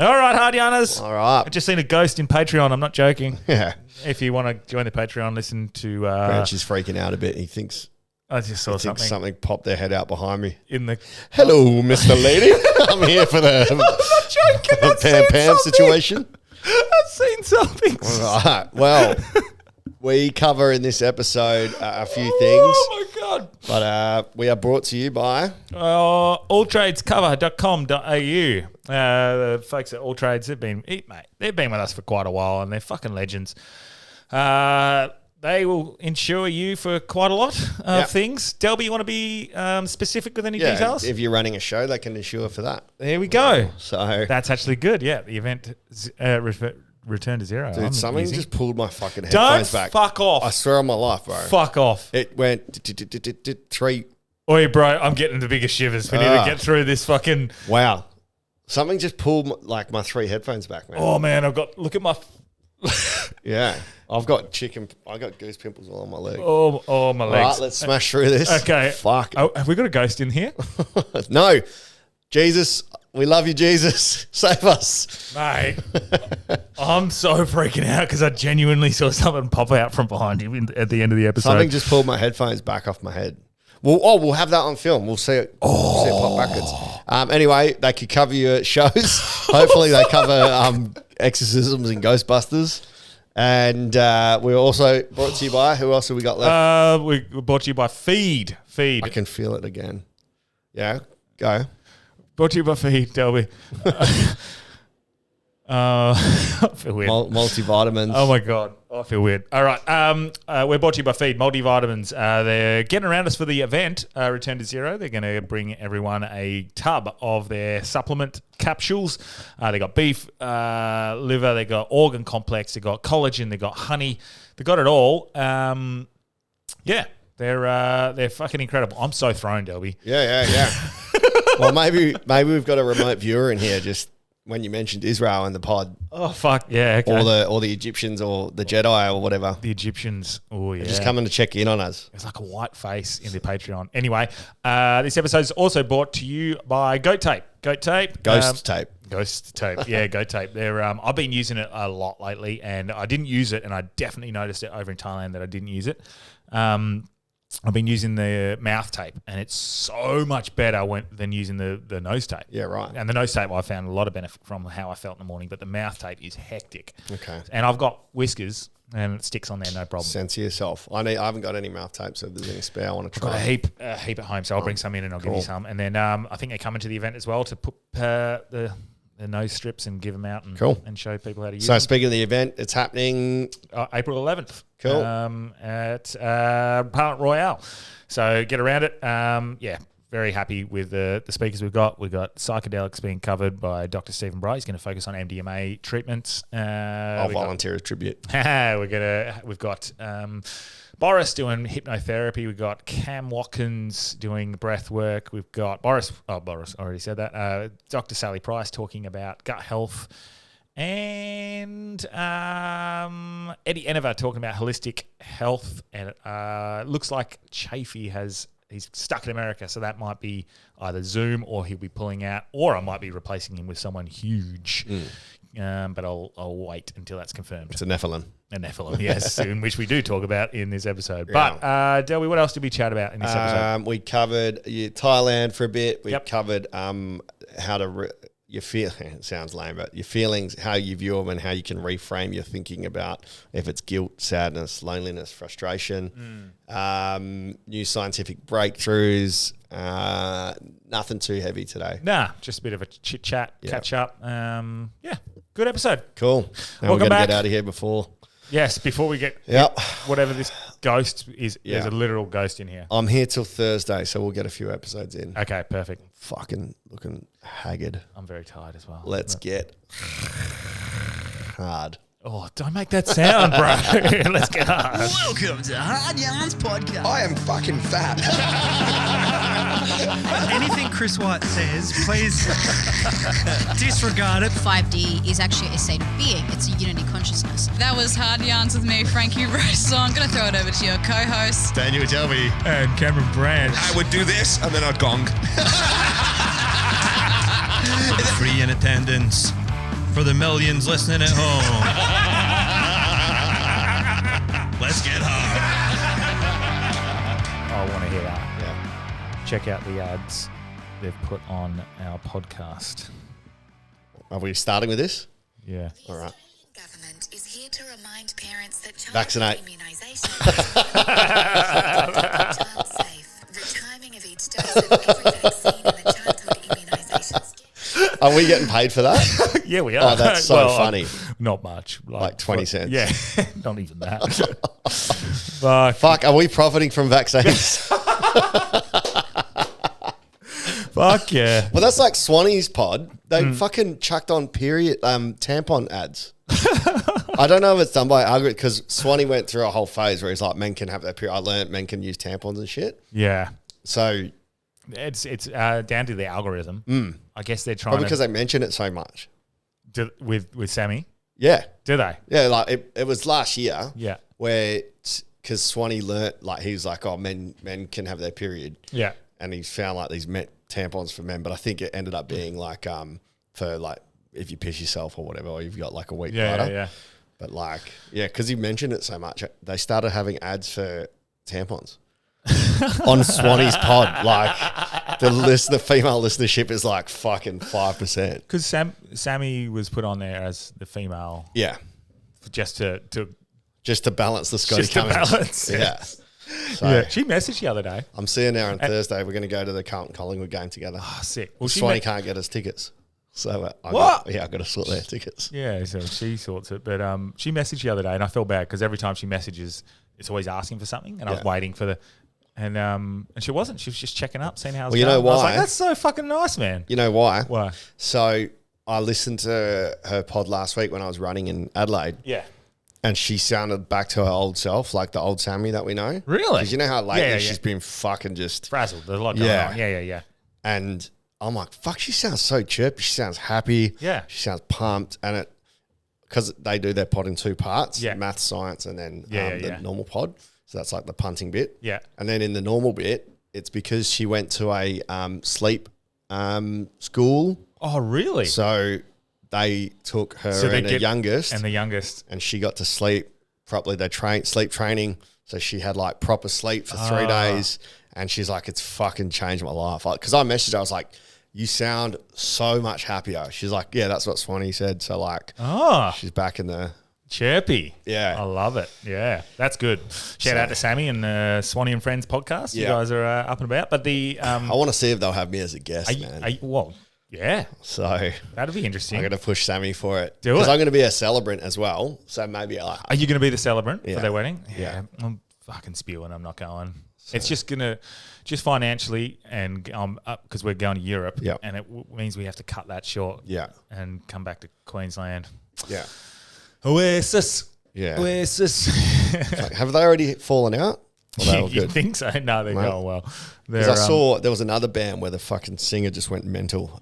All right, hard yarners. All right. I've just seen a ghost in Patreon. I'm not joking. Yeah. If you want to join the Patreon, listen to... Branch is freaking out a bit. He thinks I just saw something popped their head out behind me. in the... Hello, Mr. Lady. I'm here for the Pam situation. I've seen something. All right. Well, we cover in this episode a few things. Oh, my God. But we are brought to you by... alltradescover.com.au. The folks at All Trades, they've been with us for quite a while, and they're fucking legends. They will insure you for quite a lot of things. Delby, you want to be specific with any details? If you're running a show, they can insure for that. There we go. So that's actually good. Yeah, the event returned to zero. Dude, something just pulled my fucking headphones back. Don't fuck off. I swear on my life, bro. Fuck off. It went 3. Oi, bro, I'm getting the biggest shivers. We need to get through this fucking... Wow. Something just pulled my 3 headphones back, man. Oh, man, look at my... Yeah. I've got goose pimples all on my leg. Oh, my legs. All right, let's smash through this. Okay. Fuck. Oh, have we got a ghost in here? No. Jesus, we love you, Jesus. Save us. Mate, I'm so freaking out because I genuinely saw something pop out from behind him at the end of the episode. Something just pulled my headphones back off my head. We'll have that on film. We'll see it. We'll see it pop backwards. Anyway, they could cover your shows. Hopefully, they cover exorcisms and Ghostbusters. And we're also brought to you by... Who else have we got left? We're brought to you by Feed. I can feel it again. Yeah, go. Brought to you by Feed, Delby. I feel weird. Multivitamins. Oh, my God. I feel weird. All right. We're brought to you by Feed, multivitamins. They're getting around us for the event, Return to Zero. They're going to bring everyone a tub of their supplement capsules. They got beef, liver, they got organ complex, they got collagen, they got honey. They got it all. Yeah, they're fucking incredible. I'm so thrown, Delby. Yeah. Well, maybe we've got a remote viewer in here just... When you mentioned Israel in the pod. Oh, fuck. Yeah, okay. Or the Egyptians or the Jedi or whatever. The Egyptians. Oh, yeah. They're just coming to check in on us. It's like a white face in the Patreon. Anyway, this episode is also brought to you by Goat Tape. Ghost Tape. Yeah, Goat Tape. They're I've been using it a lot lately, and I didn't use it, and I definitely noticed it over in Thailand that I didn't use it. I've been using the mouth tape, and it's so much better than using the nose tape. Yeah, right. And the nose tape, I found a lot of benefit from how I felt in the morning, but the mouth tape is hectic. Okay. And I've got whiskers, and it sticks on there, no problem. Censor yourself. I haven't got any mouth tape, so if there's any spare, I want to try. I've got a heap at home, so I'll bring some in and I'll give you some. And then I think they come into the event as well to put the nose strips and give them out and show people how to use them. So speaking of the event, it's happening... April 11th. Cool. At Parliament Royale. So get around it. Very happy with the speakers we've got. We've got psychedelics being covered by Dr. Stephen Bright. He's going to focus on MDMA treatments. I'll volunteer as tribute. We've got Boris doing hypnotherapy. We've got Cam Watkins doing breath work. We've got Boris, I already said that. Dr. Sally Price talking about gut health. And Eddie Enever talking about holistic health. And it looks like Chafee he's stuck in America, so that might be either Zoom or he'll be pulling out, or I might be replacing him with someone huge. But I'll wait until that's confirmed. It's a Nephilim. Yes, in which we do talk about in this episode. Yeah. But, Delby, what else did we chat about in this episode? We covered Thailand for a bit. We covered how to... You feel, it sounds lame, but your feelings, how you view them and how you can reframe your thinking about if it's guilt, sadness, loneliness, frustration, new scientific breakthroughs, nothing too heavy today. Nah, just a bit of a chit chat, catch up. Good episode. Cool. Now we're going to get out of here before. Yes, before we get whatever this ghost is, there's a literal ghost in here. I'm here till Thursday, so we'll get a few episodes in. Okay, perfect. Fucking looking haggard. I'm very tired as well. Let's get hard. Oh, don't make that sound, bro. Let's get hard. Welcome to Hard Yarns Podcast. I am fucking fat. Anything Chris White says, please disregard it. 5D is actually a state of being. It's a unity consciousness. That was Hard Yarns with me, Frankie Rose. So I'm going to throw it over to your co-host, Daniel Delby. And Cameron Branch. I would do this and then I'd gong. Free in attendance. For the millions listening at home. Let's get hard. I want to hear that. Yeah. Check out the ads they've put on our podcast. Are we starting with this? Yeah. All right. Government is here to remind parents that Vaccinate. immunisation child safe. The timing of each dose of every vaccine in the childhood immunisation schedule. Are we getting paid for that? Yeah, we are. Oh, that's so funny. Not much. Like 20 cents. Yeah, not even that. Fuck. Fuck, are we profiting from vaccines? Fuck yeah. Well, that's like Swanee's pod. They fucking chucked on period tampon ads. I don't know if it's done by algorithm because Swanee went through a whole phase where he's like, men can have their period. I learned men can use tampons and shit. Yeah. So It's down to the algorithm. I guess they're trying probably because they mention it so much. with Sammy. Yeah. Do they? Yeah, like it was last year. Yeah. Where, because Swanee learnt, like he was like, oh, men can have their period. Yeah. And he's found like these tampons for men, but I think it ended up being like for like if you piss yourself or whatever, or you've got like a weak bladder. Yeah. But like, yeah, because he mentioned it so much, they started having ads for tampons on Swanee's pod. Like the female listenership is like fucking 5%. Because Sammy was put on there as the female. Yeah, Just to balance the Scotty just to Cummings. balance. Yeah. So Yeah. She messaged the other day. I'm seeing her on Thursday. We're going to go to the Carlton Collingwood game together. Oh, sick. Well, Swanee can't get us tickets. So I've What? got to sort their tickets. Yeah, so she sorts it. But she messaged the other day, and I felt bad because every time she messages, it's always asking for something, and I was Yeah. waiting for the. And she wasn't. She was just checking up, seeing how it's Well, you going. know I was like, why? that's so fucking nice, man. You know why? Why? So I listened to her pod last week when I was running in Adelaide. Yeah. And she sounded back to her old self, like the old Sammy that we know. Really? Because you know how lately Yeah. she's been fucking just... Frazzled. There's a lot going Yeah. on. Yeah. And I'm like, fuck, she sounds so chirpy. She sounds happy. Yeah. She sounds pumped. And it... Because they do their pod in two parts. Yeah. Maths, science, and then Yeah. the normal pod. So that's like the punting bit. Yeah. And then in the normal bit, it's because she went to a sleep school. Oh, really? So they took her So they and the youngest. And the youngest. And she got to sleep properly. They sleep training. So she had like proper sleep for 3 days. And she's like, it's fucking changed my life. Because I messaged her, I was like, you sound so much happier. She's like, yeah, that's what Swanee said. So like, she's back in the... Chirpy. Yeah. I love it. Yeah. That's good. Shout out to Sammy and the Swanee and Friends podcast. You Yeah. guys are up and about. But the... I want to see if they'll have me as a guest, man. Well, yeah. So That'd be interesting. I'm going to push Sammy for it. Do it. Because I'm going to be a celebrant as well. So maybe I... Are you going to be the celebrant Yeah. for their wedding? Yeah. I'm fucking spewing. I'm not going. It's just going to... Just financially and because we're going to Europe. Yep. And it means we have to cut that short. Yeah. And come back to Queensland. Yeah. Oasis. Yeah. Oasis. Like, have they already fallen out? Or they all You good? think so? No, they're No. going well. Because I saw there was another band where the fucking singer just went mental.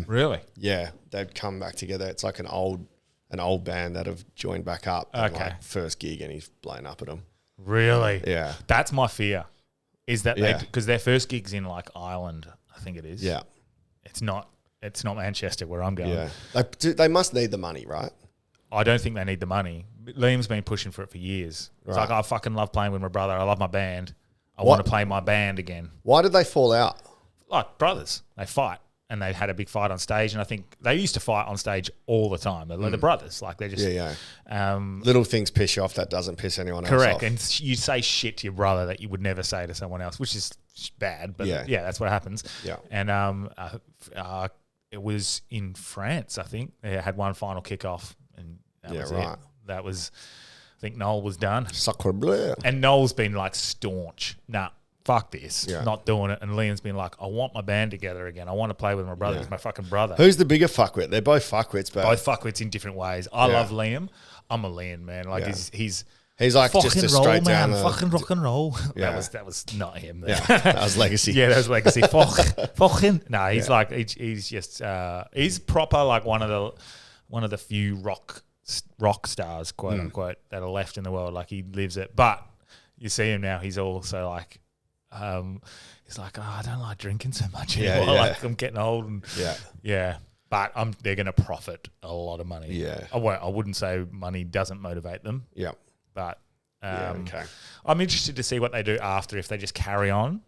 Really? Yeah, they'd come back together. It's like an old band that have joined back up. And Okay. like first gig and he's blown up at them. Really? Yeah. That's my fear. Is that Yeah. because their first gig's in like Ireland, I think it is. Yeah. It's not Manchester where I'm going. Yeah. They must need the money, right? I don't think they need the money. Liam's been pushing for it for years. It's Right. like, I fucking love playing with my brother. I love my band. I What- want to play my band again. Why did they fall out? Like brothers, they fight. And they had a big fight on stage. And I think they used to fight on stage all the time. They're the brothers. Like they're just... Yeah. Um, Little things piss you off that doesn't piss anyone else correct. off. And you say shit to your brother that you would never say to someone else, which is bad. But Yeah. that's what happens. Yeah. And it was in France, I think. They had one final kickoff. And that Yeah, was right. it. That was... I think Noel was done. Sacre bleu. And Noel's been like staunch. Nah, fuck this. Yeah. Not doing it. And Liam's been like, I want my band together again. I want to play with my brother. Yeah. He's my fucking brother. Who's the bigger fuckwit? They're both fuckwits, but Both fuckwits in different ways. I Yeah. love Liam. I'm a Liam, man. Like Yeah. he's he's like fucking just a roll, straight man. down the, Fucking rock and roll. Yeah. That was not him. Yeah, that was legacy. Yeah, that was legacy. Fucking. No, he's like he's just he's proper like one of the few rock stars, quote unquote, that are left in the world. Like he lives it. But you see him now, he's also like he's like, oh, I don't like drinking so much Yeah, anymore. yeah. Like I'm getting old and Yeah. yeah. But they're going to profit a lot of money. Yeah. I wouldn't say money doesn't motivate them, Yeah. but Okay. I'm interested to see what they do after, if they just carry on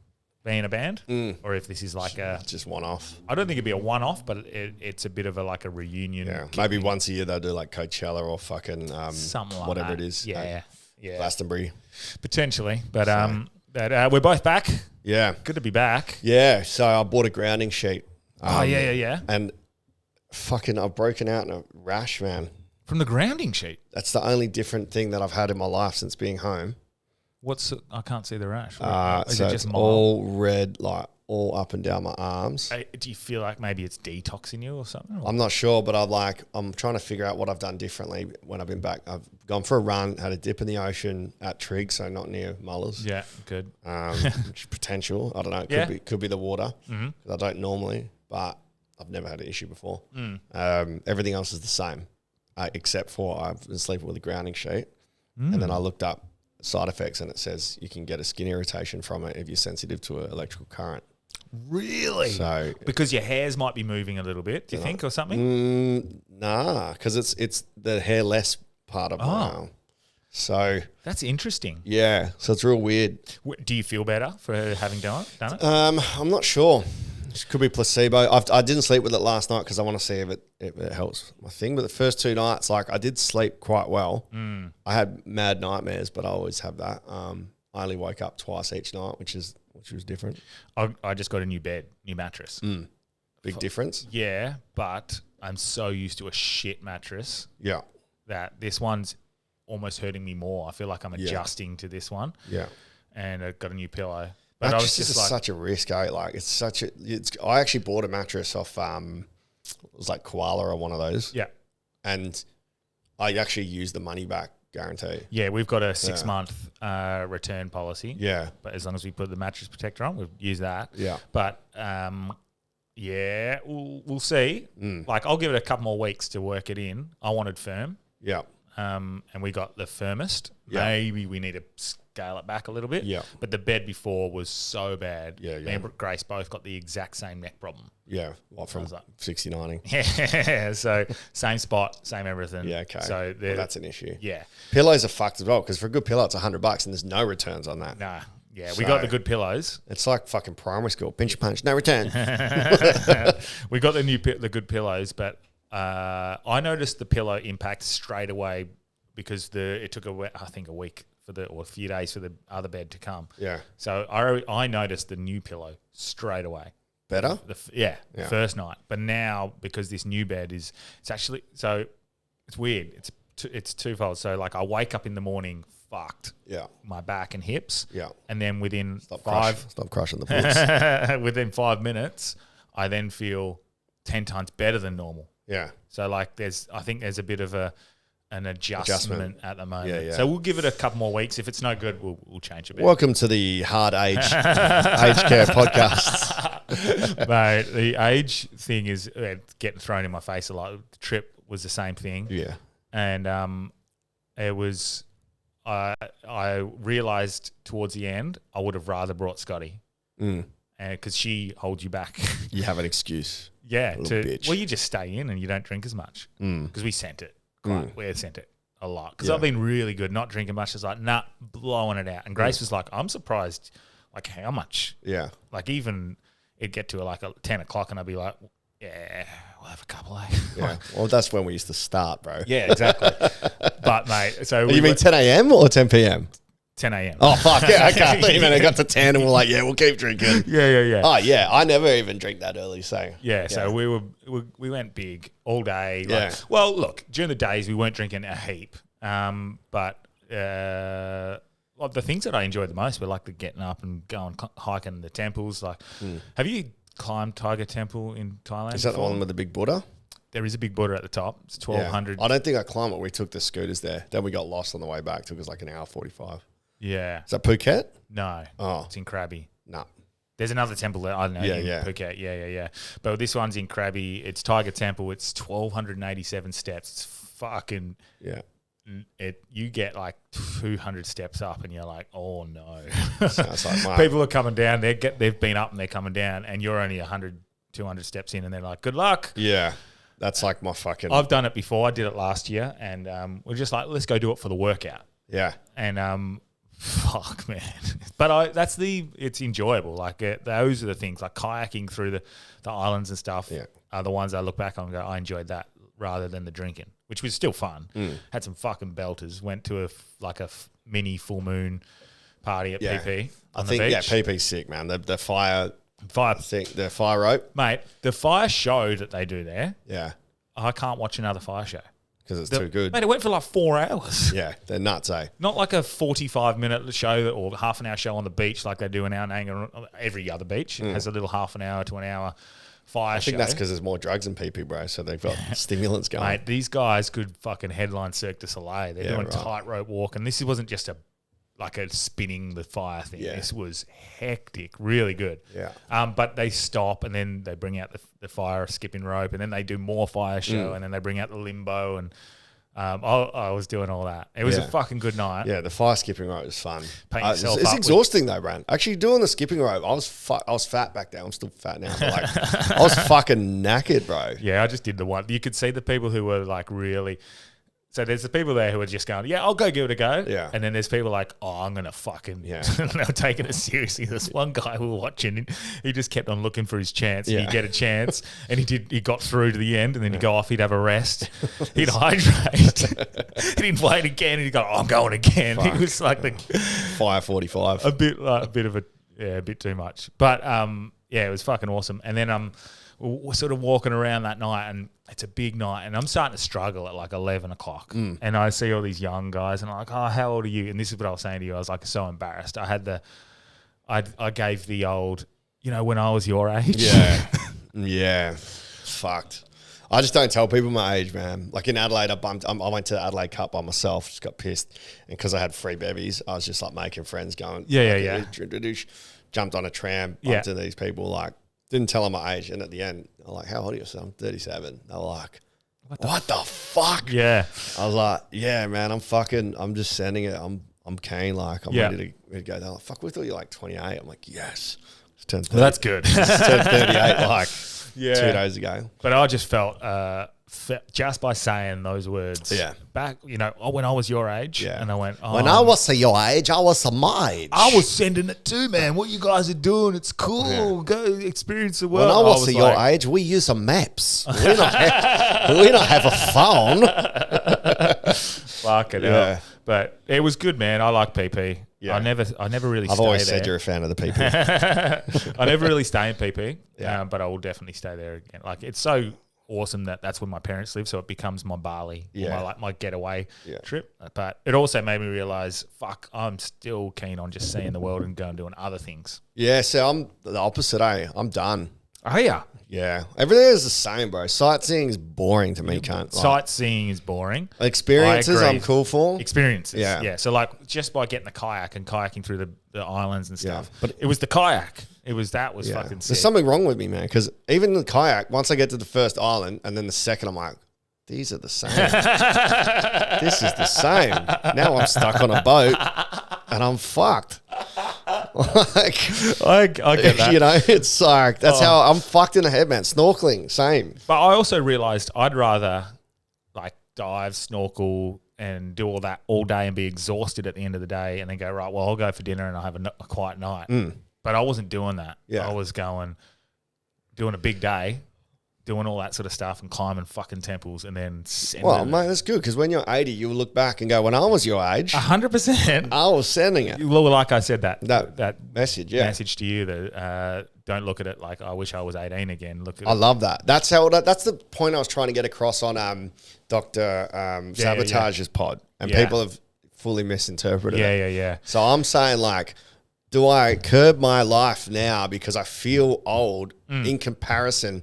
being a band or if this is like Just one off. I don't think it'd be a one-off, but it's a bit of a reunion. Yeah. Maybe once a year they'll do like Coachella or fucking Something like whatever that. it is. Yeah. Glastonbury. Potentially. But we're both back. Yeah. Good to be back. Yeah. So I bought a grounding sheet. Yeah. And fucking I've broken out in a rash, man. From the grounding sheet. That's the only different thing that I've had in my life since being home. I can't see the rash. Is So it it's just all red, like all up and down my arms. Do you feel like maybe it's detoxing you or something? I'm not sure, but I'm trying to figure out what I've done differently when I've been back. I've gone for a run, had a dip in the ocean at Trigg, so not near Mullers. Yeah, good. Which is potential. I don't know. It could be the water. Mm-hmm. 'Cause I don't normally, but I've never had an issue before. Everything else is the same, except for I've been sleeping with a grounding sheet, and then I looked up side effects, and it says you can get a skin irritation from it if you're sensitive to an electrical current. Really? So because your hairs might be moving a little bit, do you think, or something? Nah, because it's the hairless part of my arm. So that's interesting. Yeah, so it's real weird. Do you feel better for having done it? I'm not sure. It could be placebo. I didn't sleep with it last night because I want to see if it helps my thing. But the first 2 nights, like I did sleep quite well. I had mad nightmares, but I always have that. I only woke up twice each night, which was different. I just got a new mattress. Big difference. Yeah, but I'm so used to a shit mattress. Yeah. That this one's almost hurting me more. I feel like I'm adjusting to this one. Yeah. And I got a new pillow. But Mattresses are such a risk, eh? Like I actually bought a mattress off it was like Koala or one of those. Yeah. And I actually used the money back guarantee. Yeah, we've got a 6-month return policy. Yeah. But as long as we put the mattress protector on, we'll use that. Yeah. But we'll see. Like I'll give it a couple more weeks to work it in. I wanted firm. Yeah. And we got the firmest. Yeah. Maybe we need to scale it back a little bit. Yeah. But the bed before was so bad. Yeah. Me and Grace both got the exact same neck problem. Yeah. What from 69ing? Yeah. So same spot, same everything. Yeah. Okay. So that's an issue. Yeah. Pillows are fucked as well because for a good pillow it's $100 and there's no returns on that. Nah. Yeah, we got the good pillows. It's like fucking primary school. Pinch punch, no return. We got the good pillows, but I noticed the pillow impact straight away because it took a week or a few days for the other bed to come. Yeah. So I noticed the new pillow straight away. Better? The first night. But now because this new bed it's actually so it's weird. It's twofold. So like I wake up in the morning fucked. Yeah. My back and hips. Yeah. And then within Stop crushing the books. within 5 minutes, I then feel 10 times better than normal. Yeah. So like I think there's a bit of an adjustment at the moment. Yeah, yeah. So we'll give it a couple more weeks. If it's no good, we'll change a bit. Welcome to the Hard Age Age Care Podcast. Mate, the age thing is getting thrown in my face a lot. The trip was the same thing. Yeah. And it was I realised towards the end I would have rather brought Scotty. Because she holds you back. You have an excuse. Yeah. Bitch. Well, you just stay in and you don't drink as much. Because we sent it. We sent it a lot. Because Yeah. I've been really good, not drinking much. It's like, nah, blowing it out. And Grace was like, I'm surprised, like, how much? Yeah. Like, even it'd get to like 10 o'clock and I'd be like, yeah, we'll have a couple, eh? Yeah. Well, that's when we used to start, bro. Yeah, exactly. But, mate, so You mean 10 a.m. or 10 p.m.? 10 a.m. Oh, fuck. Yeah, okay. I thought you meant it got to 10 and we're like, yeah, we'll keep drinking. Yeah. Oh, yeah. I never even drink that early, so. Yeah, so we went big all day. Like, Yeah. Well, look, during the days we weren't drinking a heap, but the things that I enjoyed the most were like the getting up and going hiking the temples. Like, have you climbed Tiger Temple in Thailand? Is that the before? one with the big Buddha? There is a big Buddha at the top. It's 1,200. Yeah. I don't think I climbed it. We took the scooters there. Then we got lost on the way back. Took us like an hour 45. Yeah. Is that Phuket? No. Oh. It's in Krabi. No. There's another temple there. I don't know. Yeah, in yeah. Phuket. Yeah. But this one's in Krabi. It's Tiger Temple. It's 1,287 steps. It's fucking... Yeah. You get like 200 steps up and you're like, oh no. Sounds like mine. People are coming down. They've been up and they're coming down and you're only 100, 200 steps in and they're like, good luck. Yeah. That's like my fucking. I've done it before. I did it last year, and we're just like, let's go do it for the workout. Yeah. And fuck, man. But it's enjoyable. Like those are the things, like kayaking through the islands and stuff. Yeah. Are the ones I look back on and go, I enjoyed that rather than the drinking, which was still fun. Had some fucking belters. Went to a mini full moon party at PP on the beach. Yeah, PP's sick, man. The fire thing, the fire rope, mate. The fire show that they do there. Yeah, I can't watch another fire show because it's too good. Mate, it went for like 4 hours. Yeah, they're nuts, eh? Not like a 45-minute show or half an hour show on the beach like they do in every other beach. It has a little half an hour to an hour fire show. I think that's because there's more drugs in PP, bro. So they've got stimulants going. Mate, these guys could fucking headline Cirque du Soleil. They're doing tightrope walk, and this wasn't just a spinning the fire thing. Yeah. This was hectic, really good. Yeah. But they stop, and then they bring out the fire skipping rope, and then they do more fire show, and then they bring out the limbo, and I was doing all that. It was a fucking good night. Yeah, the fire skipping rope was fun. It's exhausting though, Brand. Actually, doing the skipping rope, I was fat back then. I'm still fat now. But like, I was fucking knackered, bro. Yeah, I just did the one. You could see the people who were like really. So there's the people there who are just going, yeah, I'll go give it a go. Yeah. And then there's people like, oh, I'm going to fucking, they're taking it seriously. There's one guy we were watching, he just kept on looking for his chance. Yeah. He'd get a chance, and he got through to the end, and then he'd go off, he'd have a rest. He'd hydrate. He didn't wait again, and he'd go, oh, I'm going again. Fuck. He was like Fire 45. a bit too much. But it was fucking awesome. And then we're sort of walking around that night, and it's a big night, and I'm starting to struggle at like 11 o'clock. And I see all these young guys, and I'm like, oh, how old are you? And this is what I was saying to you. I was like so embarrassed. I gave the old, when I was your age. Yeah. Yeah. Fucked. I just don't tell people my age, man. Like in Adelaide, I went to the Adelaide Cup by myself, just got pissed. And because I had free bevies, I was just like making friends going. Yeah. Jumped on a tram, bumped into these people, like, didn't tell them my age. And at the end, I'm like, how old are you? So I'm 37. They were like, what the fuck? Yeah. I was like, yeah, man, I'm just sending it. I'm keen. Like, I'm ready to go. They're like, fuck, we thought you were like 28. I'm like, yes. Just turned 30. Well, that's good. Just turned 38 like 2 days ago. But I just felt just by saying those words back, when I was your age, and I went, when I was your age, I was my age. I was sending it too, man. What you guys are doing, it's cool. Yeah. Go experience the world. When I was your age, we use some maps. we don't have a phone. Fuck it up. But it was good, man. I like PP. Yeah. I never really. I've always said you're a fan of the PP. I never really stay in PP, but I will definitely stay there again. Like, it's so awesome that's where my parents live, so it becomes my Bali, my getaway trip. But it also made me realize, fuck, I'm still keen on just seeing the world and going doing other things. Yeah, so I'm the opposite. I'm done. Oh yeah, yeah. Everything is the same, bro. Sightseeing is boring to me, cunt. Sightseeing is boring. Experiences, I'm cool for. Experiences, yeah. So like, just by getting the kayak and kayaking through the islands and stuff. But it was the kayak. That was fucking sick. There's something wrong with me, man, because even the kayak, once I get to the first island and then the second, I'm like, these are the same. This is the same. Now I'm stuck on a boat and I'm fucked. Like, I get that. It's like, that's how I'm fucked in the head, man. Snorkeling, same. But I also realized I'd rather like dive, snorkel, and do all that all day and be exhausted at the end of the day and then go, right, well, I'll go for dinner and I'll have a quiet night. But I wasn't doing that. Yeah. I was doing a big day, doing all that sort of stuff and climbing fucking temples and then mate, that's good, because when you're 80, you'll look back and go, when I was your age, 100%, I was sending it. Well, like I said, that message, message to you that don't look at it like I wish I was 18 again. I love that. That's the point I was trying to get across on Dr. Sabotage's pod, and people have fully misinterpreted it. Yeah. So I'm saying, like, do I curb my life now because I feel old in comparison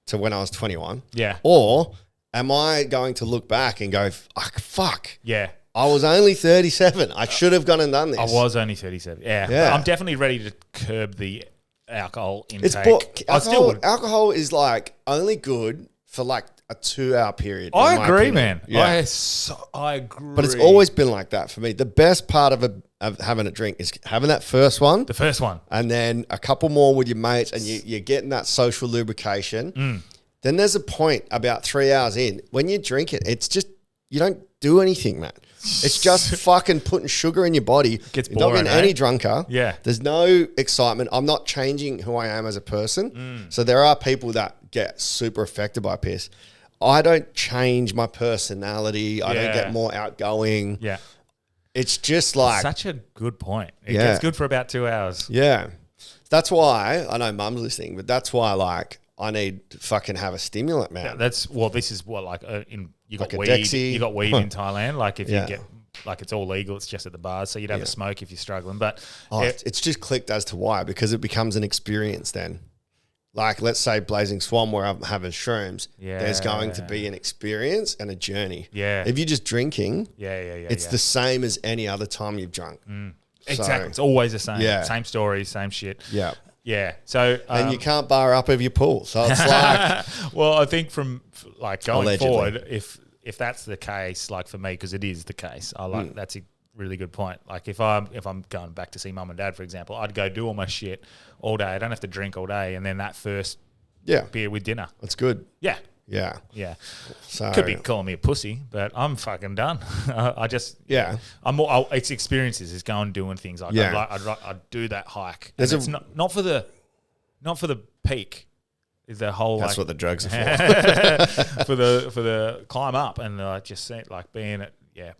to when I was 21? Yeah. Or am I going to look back and go, fuck. Yeah. I was only 37. I should have gone and done this. I was only 37. Yeah. I'm definitely ready to curb the alcohol intake. Alcohol is like only good for like a 2-hour period. I agree, man. Yeah. I agree. But it's always been like that for me. The best part of having a drink is having that first one. The first one. And then a couple more with your mates, and you're getting that social lubrication. Then there's a point about 3 hours in when you drink it, it's just, you don't do anything, man. It's just fucking putting sugar in your body. Gets You're not boring, getting any eh? drunker. Yeah. There's no excitement. I'm not changing who I am as a person. So there are people that get super affected by piss. I don't change my personality. I don't get more outgoing. Yeah. It's just like, Such a good point. It Yeah. gets good for about 2 hours. yeah. That's why, I know mum's listening, but that's why like I need to fucking have a stimulant, man. Yeah, this is what like you got Like a weed. Dexy. You got weed in Thailand. Like if Yeah. you get like it's all legal. It's just at the bars, so you'd have a smoke if you're struggling. But Oh, it- it's just clicked as to why, because it becomes an experience then. Like, let's say Blazing Swan, where I'm having shrooms, there's going to be an experience and a journey. Yeah. If you're just drinking, yeah, it's the same as any other time you've drunk. exactly. It's always the same. Yeah. Same story, same shit. Yeah. Yeah. So And you can't bar up of your pool. So it's like, well, I think from like going Allegedly. forward, if that's the case, like for me, because it is the case, I like that's a really good point. Like if I'm going back to see mum and dad, for example, I'd go do all my shit all day. I don't have to drink all day, and then that first yeah, beer with dinner. it's good. Yeah. Yeah. Yeah. So Could be calling me a pussy, but I'm fucking done. I just Yeah. I'm more. It's experiences. It's going doing things. Like Yeah. I'd do that hike. There's And it's not for the peak. Is the whole that's like, what the drugs are for. for the climb up and just see, like being at Yeah.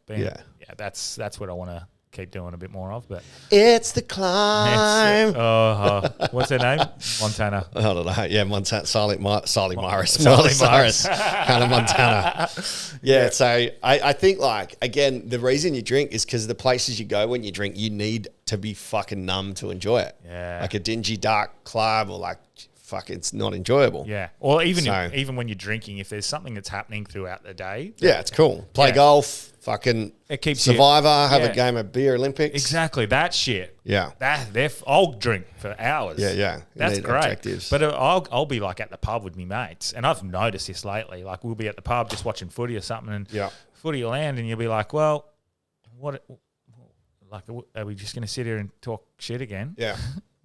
that's what I want to keep doing a bit more of. But It's the climb. what's her name? Montana. I don't know. Yeah, Montana, Sally Morris, Sally Cyrus, Hannah Montana. Yeah, so I think like, again, the reason you drink is because the places you go when you drink, you need to be fucking numb to enjoy it. Yeah. Like a dingy, dark club or like, fuck, it's not enjoyable. Yeah, or even So- even when you're drinking, if there's something that's happening throughout the day, Yeah, it's cool. Play Yeah. golf, fucking It keeps you- Survivor, have Yeah. a game of beer Olympics. exactly that shit. Yeah. I'll drink for hours. Yeah, yeah. You That's need great. objectives. But I'll be like at the pub with me mates, and I've noticed this lately. Like we'll be at the pub just watching footy or something, and Yeah. footy will land, and you'll be like, "Well, what? Like, are we just going to sit here and talk shit again? Yeah.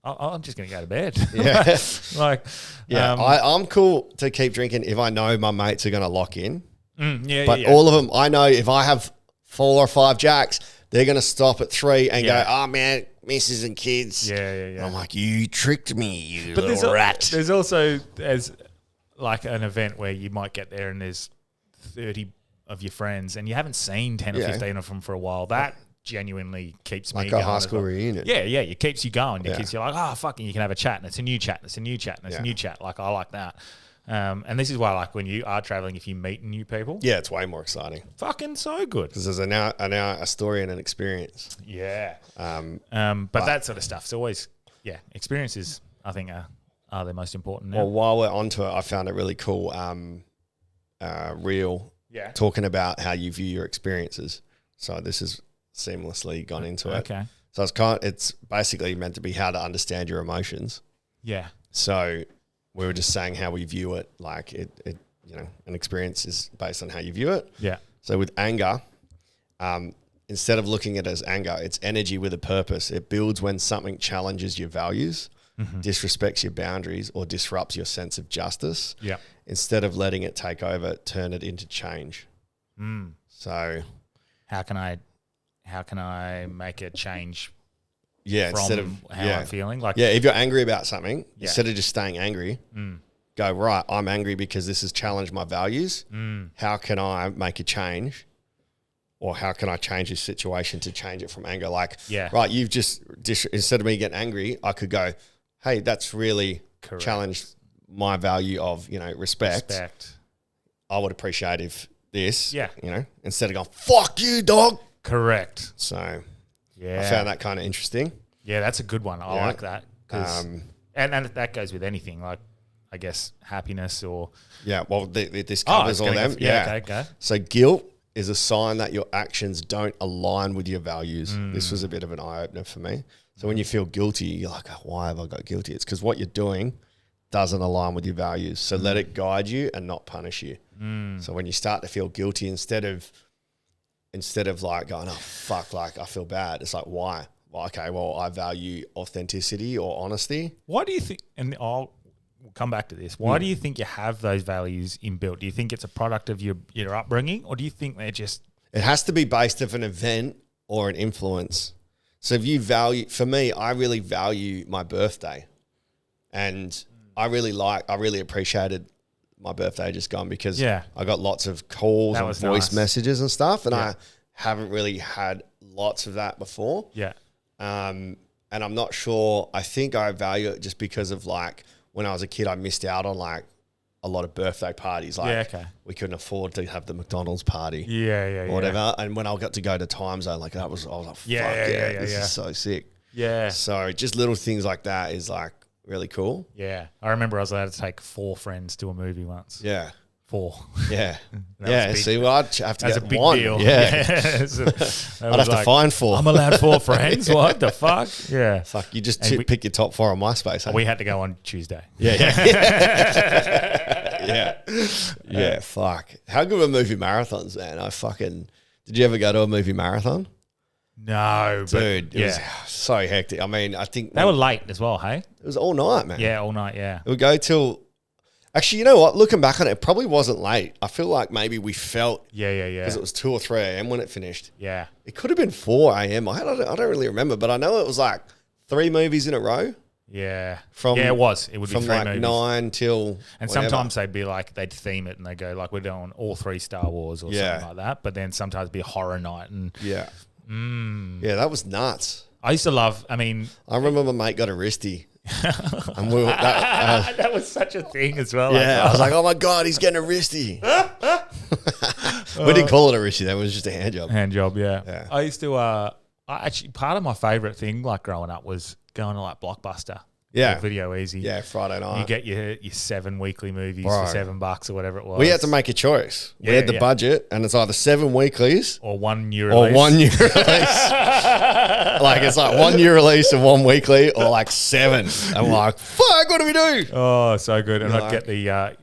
I'm just going to go to bed." Yeah. like, Yeah. I'm cool to keep drinking if I know my mates are going to lock in. yeah, But yeah. all of them, I know if I have 4 or 5 jacks, they're going to stop at 3 and Yeah. go, oh, man, missus and kids. Yeah. And I'm like, you tricked me, you But little rat. there's also like an event where you might get there and there's 30 of your friends and you haven't seen 10 or Yeah. 15 of them for a while. That genuinely keeps me Like going. a high as school well. reunion. Yeah, it keeps you going. It Yeah. keeps you like, oh, fucking, you can have a chat and it's a new chat and it's a new chat and it's Yeah. a new chat. Like, I like that. And this is why, like, when you are traveling, if you meet new people, Yeah, it's way more exciting fucking so good. because there's now a story and an experience. Yeah. Um, But that sort of stuff's always, experiences, I think, are the most important now. well, while we're onto it, I found it really cool reel Yeah. talking about how you view your experiences. So this has seamlessly gone into it. Okay. So it's basically meant to be how to understand your emotions. Yeah. So we were just saying how we view it, like it an experience is based on how you view it. Yeah. So with anger, instead of looking at it as anger, it's energy with a purpose. It builds when something challenges your values, disrespects your boundaries, or disrupts your sense of justice. Yeah. Instead of letting it take over, turn it into change. So How can I make a change yeah, from instead of how I'm feeling? Like, if you're angry about something, instead of just staying angry, go, right, I'm angry because this has challenged my values. How can I make a change? Or how can I change this situation to change it from anger? Like, right, you've just instead of me getting angry, I could go, hey, that's really Correct. challenged my value of, respect. I would appreciate if this, instead of going, fuck you, dog. Correct. So Yeah. I found that kind of interesting. Yeah, that's a good one. I like that. 'Cause- Um, and that goes with anything, like, I guess, happiness or... Yeah, well, this covers all them. Okay, go. So guilt is a sign that your actions don't align with your values. This was a bit of an eye-opener for me. So when you feel guilty, you're like, oh, why have I got guilty? It's because what you're doing doesn't align with your values. So let it guide you and not punish you. So when you start to feel guilty, instead of like going, oh, fuck, like I feel bad, it's like, why? Well, okay, well, I value authenticity or honesty. Why do you think... And we'll come back to this. Why do you think you have those values inbuilt? Do you think it's a product of your upbringing, or do you think they're just... It has to be based off an event or an influence. So if you value, for me, I really value my birthday, and I really appreciated my birthday just gone because I got lots of calls and voice messages and stuff, and I haven't really had lots of that before. Yeah. And I'm not sure. I think I value it just because of like when I was a kid, I missed out on like a lot of birthday parties. Like we couldn't afford to have the McDonald's party. Or whatever. And when I got to go to Time Zone, like I was like, fuck this is so sick. Yeah. So just little things like that is like really cool. Yeah. I remember I was allowed to take 4 friends to a movie once. Yeah. 4. Yeah. Yeah. See, well, I'd have to That's get a big one. deal. Yeah. I'd have to find 4. I'm allowed 4 friends. What the fuck? Yeah. Fuck, you just pick your top 4 on MySpace. We had to go on Tuesday. Yeah, fuck. How good were movie marathons, man? Did you ever go to a movie marathon? No, dude, it was so hectic. I mean, I think they were late as well. Hey, it was all night, man. Yeah, all night. Yeah, it would go till. Actually, you know what? Looking back on it, it probably wasn't late. I feel like maybe we felt because it was 2 or 3 a.m. when it finished. Yeah, it could have been 4 a.m. I don't really remember, but I know it was like 3 movies in a row. Yeah, it was. It would be from 3 like movies. 9 till. And whatever. sometimes they'd be like they'd theme it and they go like we're doing all 3 Star Wars or something like that. But then sometimes it'd be a horror night and yeah, that was nuts. I used to love. I mean, I remember my mate got a wristy. And we were, that was such a thing as well. Yeah, I was like, oh my God, he's getting a wristy. We didn't call it a wristy, that was just a hand job. Hand job, yeah. I used to, actually, part of my favourite thing like growing up was going to like Blockbuster. Yeah. Video Easy. Yeah, Friday night. You get your 7 weekly movies for $7 or whatever it was. We had to make a choice. We had the budget, and it's either 7 weeklies or 1 new release. Or 1 new release. Like it's like 1 new release and 1 weekly, or like 7. I'm like, fuck, what do we do? Oh, so good. And I'd get the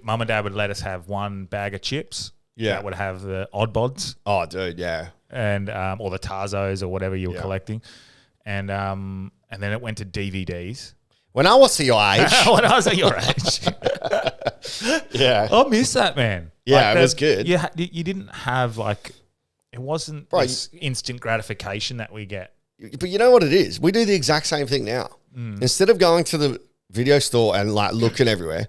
mum and dad would let us have 1 bag of chips. Yeah. That would have the odd bods. Oh, dude, yeah. And or the Tarzos or whatever you were collecting. And then it went to DVDs. When I was your age. When I was at your age. Yeah. I miss that, man. Yeah, like it was good. You didn't have like, it wasn't this instant gratification that we get. But you know what it is? We do the exact same thing now. Instead of going to the video store and like looking everywhere,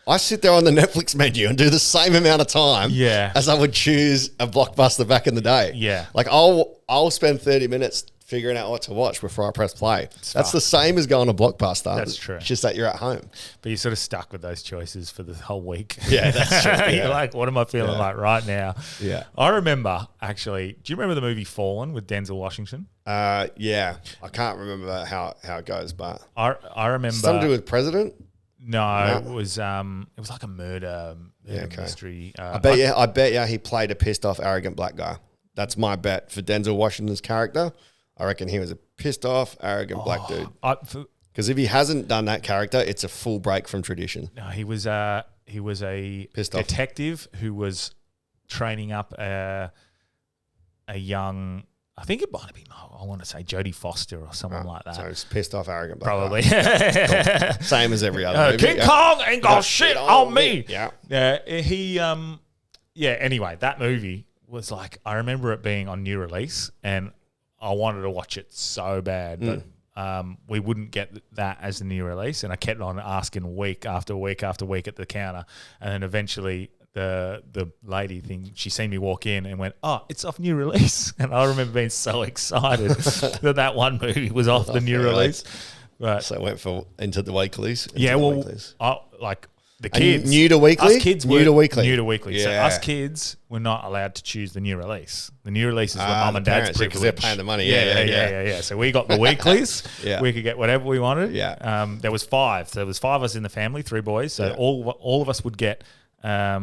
I sit there on the Netflix menu and do the same amount of time as I would choose a Blockbuster back in the day. Yeah. Like I'll spend 30 minutes figuring out what to watch before I press play. That's the same as going to Blockbuster. That's true. It's just that you're at home. But you're sort of stuck with those choices for the whole week. Yeah, that's true. Yeah. You're like, what am I feeling like right now? Yeah. I remember, actually, do you remember the movie Fallen with Denzel Washington? Yeah. I can't remember how it goes, but I remember. Something to do with President? No, it was like a murder mystery. I bet you he played a pissed off, arrogant black guy. That's my bet for Denzel Washington's character. I reckon he was a pissed off, arrogant black dude. Because if he hasn't done that character, it's a full break from tradition. No, he was a pissed detective who was training up a young. I think it might have been, I want to say Jodie Foster or someone like that. So it's pissed off, arrogant black Probably. Cool. Same as every other movie. King Kong ain't got shit on me. Yeah. Anyway, that movie was like, I remember it being on new release and I wanted to watch it so bad, but we wouldn't get that as the new release. And I kept on asking week after week after week at the counter. And then eventually the lady thing, she seen me walk in and went, oh, it's off new release. And I remember being so excited that one movie was off the new release. Right. So it went into the weeklies. The kids. New to weekly? Us kids new to weekly. New to weekly. Yeah. So us kids were not allowed to choose the new release. The new release is what mum and dad's privilege. Because they're paying the money. Yeah. So we got the weeklies. We could get whatever we wanted. Yeah. There was 5. So there was 5 of us in the family, 3 boys. So all of us would get a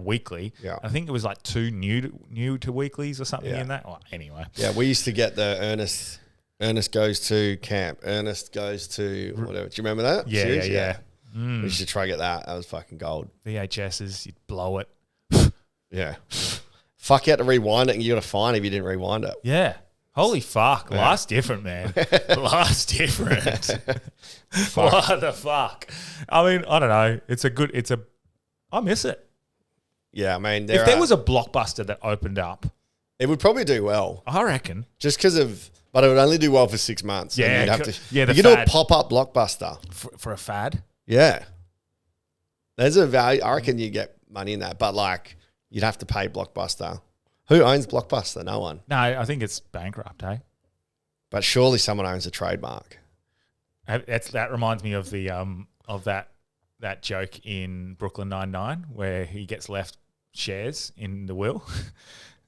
weekly. Yeah. I think it was like 2 new to weeklies or something in that. Well, anyway. Yeah, we used to get the Ernest goes to camp. Ernest goes to whatever. Do you remember that? Yeah. We used to try to get that. That was fucking gold. VHSs, you'd blow it. Yeah. Fuck, you had to rewind it and you got a fine if you didn't rewind it. Yeah. Holy fuck. Life's different, man. Life's different. What the fuck? I mean, I don't know. I miss it. Yeah, I mean, If there was a Blockbuster that opened up, it would probably do well. I reckon. Just because of, but it would only do well for 6 months. Yeah, and you'd have to, yeah, the you could do a fad. pop-up Blockbuster. For a fad. Yeah. There's a value. I reckon you get money in that, but like you'd have to pay Blockbuster. Who owns Blockbuster? No one. No, I think it's bankrupt, eh? But surely someone owns a trademark. That reminds me of the of that joke in Brooklyn Nine-Nine where he gets left shares in the will.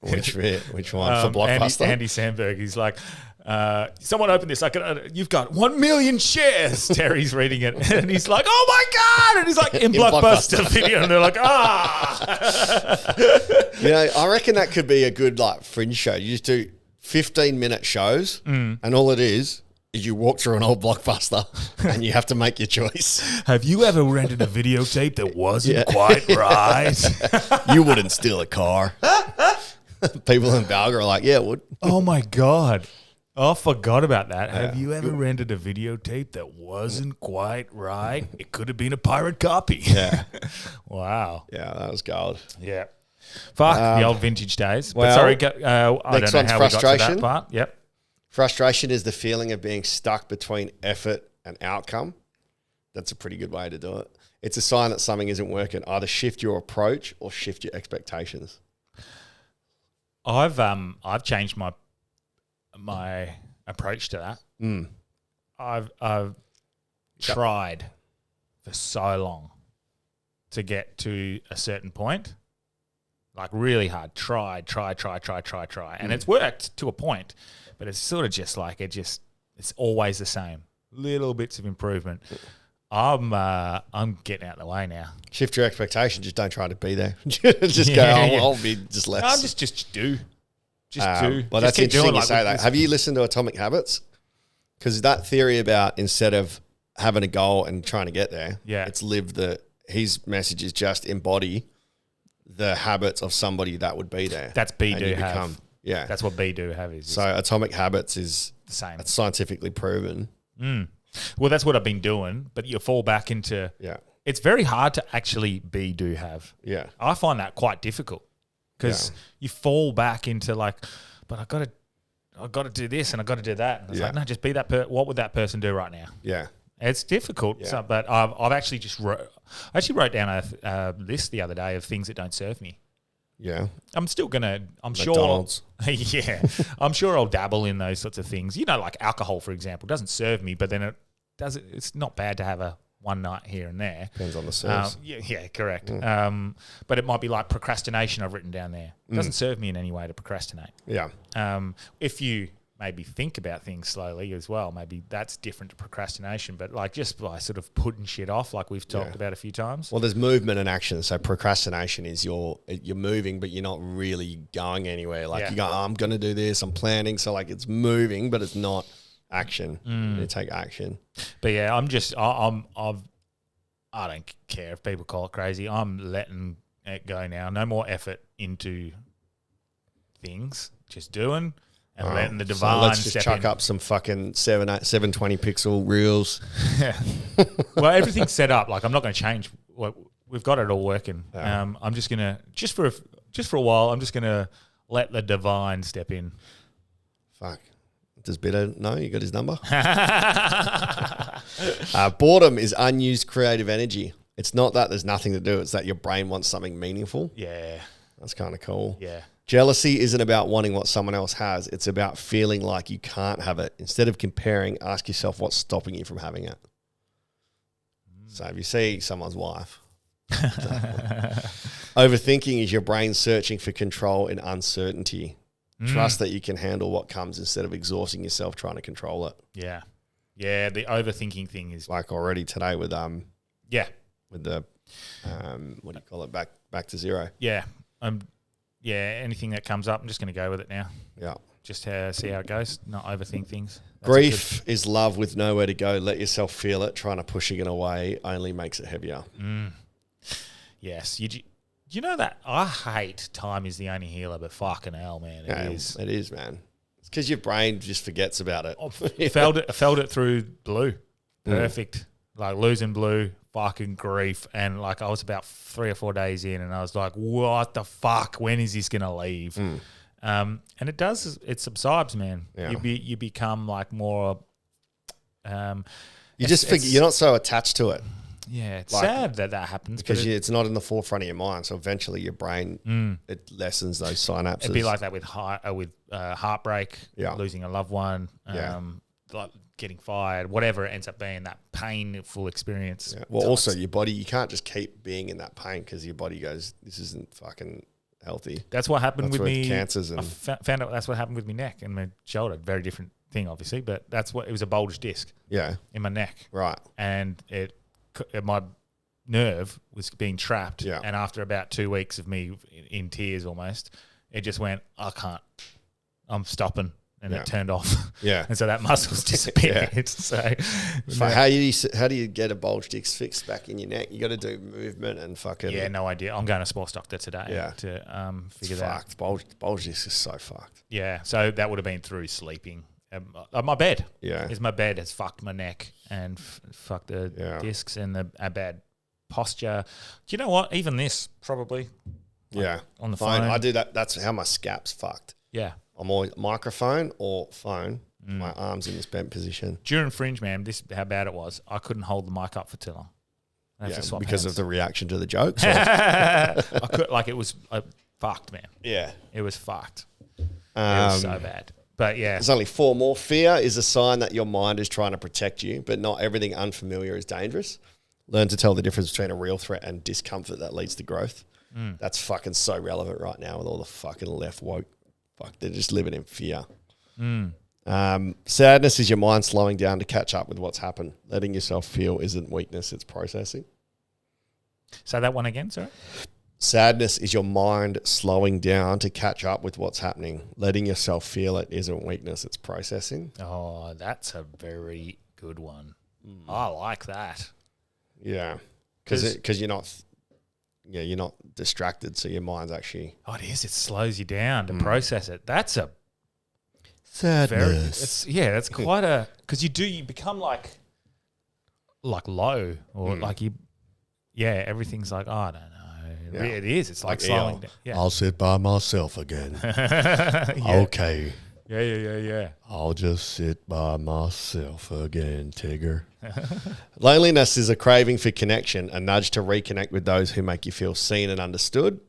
Which one? For Blockbuster? Andy Samberg. He's like, someone open this. You've got 1 million shares. Terry's reading it, and he's like, "Oh my god!" And he's like, "In Blockbuster video," and they're like, "Ah." You know, I reckon that could be a good like fringe show. You just do 15-minute shows, and all it is you walk through an old Blockbuster, and you have to make your choice. Have you ever rented a videotape that wasn't quite right? You wouldn't steal a car. People in Balga are like, yeah, it would. Oh my god. I forgot about that. Have you ever rented a videotape that wasn't quite right? It could have been a pirate copy. Yeah. Wow. Yeah, that was gold. Yeah. Fuck the old vintage days. well, But sorry, I don't know next how one's we got to frustration. that part. Yep. Frustration is the feeling of being stuck between effort and outcome. That's a pretty good way to do it. It's a sign that something isn't working. Either shift your approach or shift your expectations. I've changed my approach to that. I've tried for so long to get to a certain point, like really hard. Try, and it's worked to a point, but it's sort of just like it's always the same. Little bits of improvement. I'm getting out of the way now. Shift your expectations. Just don't try to be there. Just go, I'll be just less. No, just do. Just do. Well, Just that's keep interesting doing you like say with that. this- Have you listened to Atomic Habits? Because that theory about instead of having a goal and trying to get there, it's his message is just embody the habits of somebody that would be there. That's be and do you have. become. Yeah. That's what be do have is. So Atomic Habits is the same. it's scientifically proven. Well, that's what I've been doing, but you fall back into. Yeah. It's very hard to actually be do have. Yeah. I find that quite difficult because you fall back into like, but I got to do this and I got to do that. And it's like, no, just be that. What would that person do right now? Yeah. It's difficult. Yeah. So, but I've actually wrote down a list the other day of things that don't serve me. Yeah. I'm still gonna. I'm McDonald's. sure. Yeah, I'm sure I'll dabble in those sorts of things. You know, like alcohol, for example, doesn't serve me, but then it does. It's not bad to have a one night here and there. Depends on the service. Yeah, correct. But it might be like procrastination. I've written down there. It doesn't serve me in any way to procrastinate. Yeah. If you maybe think about things slowly as well, maybe that's different to procrastination. But like just by sort of putting shit off, like we've talked about a few times. Well, there's movement and action. So procrastination is you're moving, but you're not really going anywhere. Like you go, I'm going to do this. I'm planning. So like it's moving, but it's not action. You take action. But yeah, I don't care if people call it crazy. I'm letting it go now. No more effort into things. Just doing. And letting the divine let's just step chuck in. up some fucking 720 pixel reels. Well, everything's set up. Like I'm not going to change. We've got it all working. I'm just gonna just for a while. I'm just gonna let the divine step in. Fuck. Does Bitter know you got his number? Boredom is unused creative energy. It's not that there's nothing to do. It's that your brain wants something meaningful. Yeah. That's kind of cool. Yeah. Jealousy isn't about wanting what someone else has. It's about feeling like you can't have it. Instead of comparing, ask yourself what's stopping you from having it. So if you see someone's wife, overthinking is your brain searching for control in uncertainty. Trust that you can handle what comes instead of exhausting yourself trying to control it. Yeah. Yeah. The overthinking thing is Like already today with the what do you call it? Back to zero. yeah. Anything that comes up, I'm just going to go with it now. Yeah. Just see how it goes. Not overthink things. That's Grief is love with nowhere to go. Let yourself feel it. Trying to pushing it away only makes it heavier. Yes. You know that I hate time is the only healer, but fucking hell, man, it is. It is, man. because your brain just forgets about it. I felt it through blue. Perfect. Like losing blue, fucking grief. And like I was about 3 or 4 days in and I was like, what the fuck? When is this going to leave? And it does, it subsides, man. Yeah. You become like more... you just forget, you're not so attached to it. Yeah, it's Like, sad that happens. Because it's not in the forefront of your mind. So eventually your brain, it lessens those synapses. It'd be like that with heartbreak, losing a loved one, like getting fired, whatever it ends up being, that painful experience. Yeah. Well, also your body, you can't just keep being in that pain because your body goes, this isn't fucking healthy. That's what happened with me. Cancers and I found out that's what happened with my neck and my shoulder. Very different thing, obviously, but it was a bulged disc. In my neck. Right. And my nerve was being trapped. Yeah. And after about 2 weeks of me in tears almost, it just went, I can't. I'm stopping. And it turned off. Yeah. And so that muscle's disappeared. So how do you get a bulge disc fixed back in your neck? You got to do movement and fucking... Yeah, no idea. I'm going to sports doctor today to figure that out. Bulge disc is so fucked. Yeah. So that would have been through sleeping. My bed. Yeah. My bed has fucked my neck and fucked the discs and a bad posture. Do you know what? Even this probably. On the phone. I do that. That's how my scap's fucked. Yeah. I'm always microphone or phone. My arm's in this bent position. During Fringe, man, this how bad it was. I couldn't hold the mic up for too long. Because of the reaction to the jokes. I could, like it was fucked, man. Yeah. It was fucked. It was so bad. But yeah. There's only 4 more. Fear is a sign that your mind is trying to protect you, but not everything unfamiliar is dangerous. Learn to tell the difference between a real threat and discomfort that leads to growth. That's fucking so relevant right now with all the fucking left woke. Fuck, they're just living in fear. Sadness is your mind slowing down to catch up with what's happened. Letting yourself feel isn't weakness, it's processing. Say that one again, sorry. Sadness is your mind slowing down to catch up with what's happening. Letting yourself feel it isn't weakness, it's processing. Oh, that's a very good one. I like that. Yeah, because you're not... Yeah, you're not distracted, so your mind's actually... Oh, it is. It slows you down to process it. That's a... Sadness. That's quite a... Because you become like low or like you... Yeah, everything's like, oh, I don't know. It is. It's like slowing down. Yeah. I'll sit by myself again. Okay. Yeah. I'll just sit by myself again, Tigger. Loneliness is a craving for connection, a nudge to reconnect with those who make you feel seen and understood.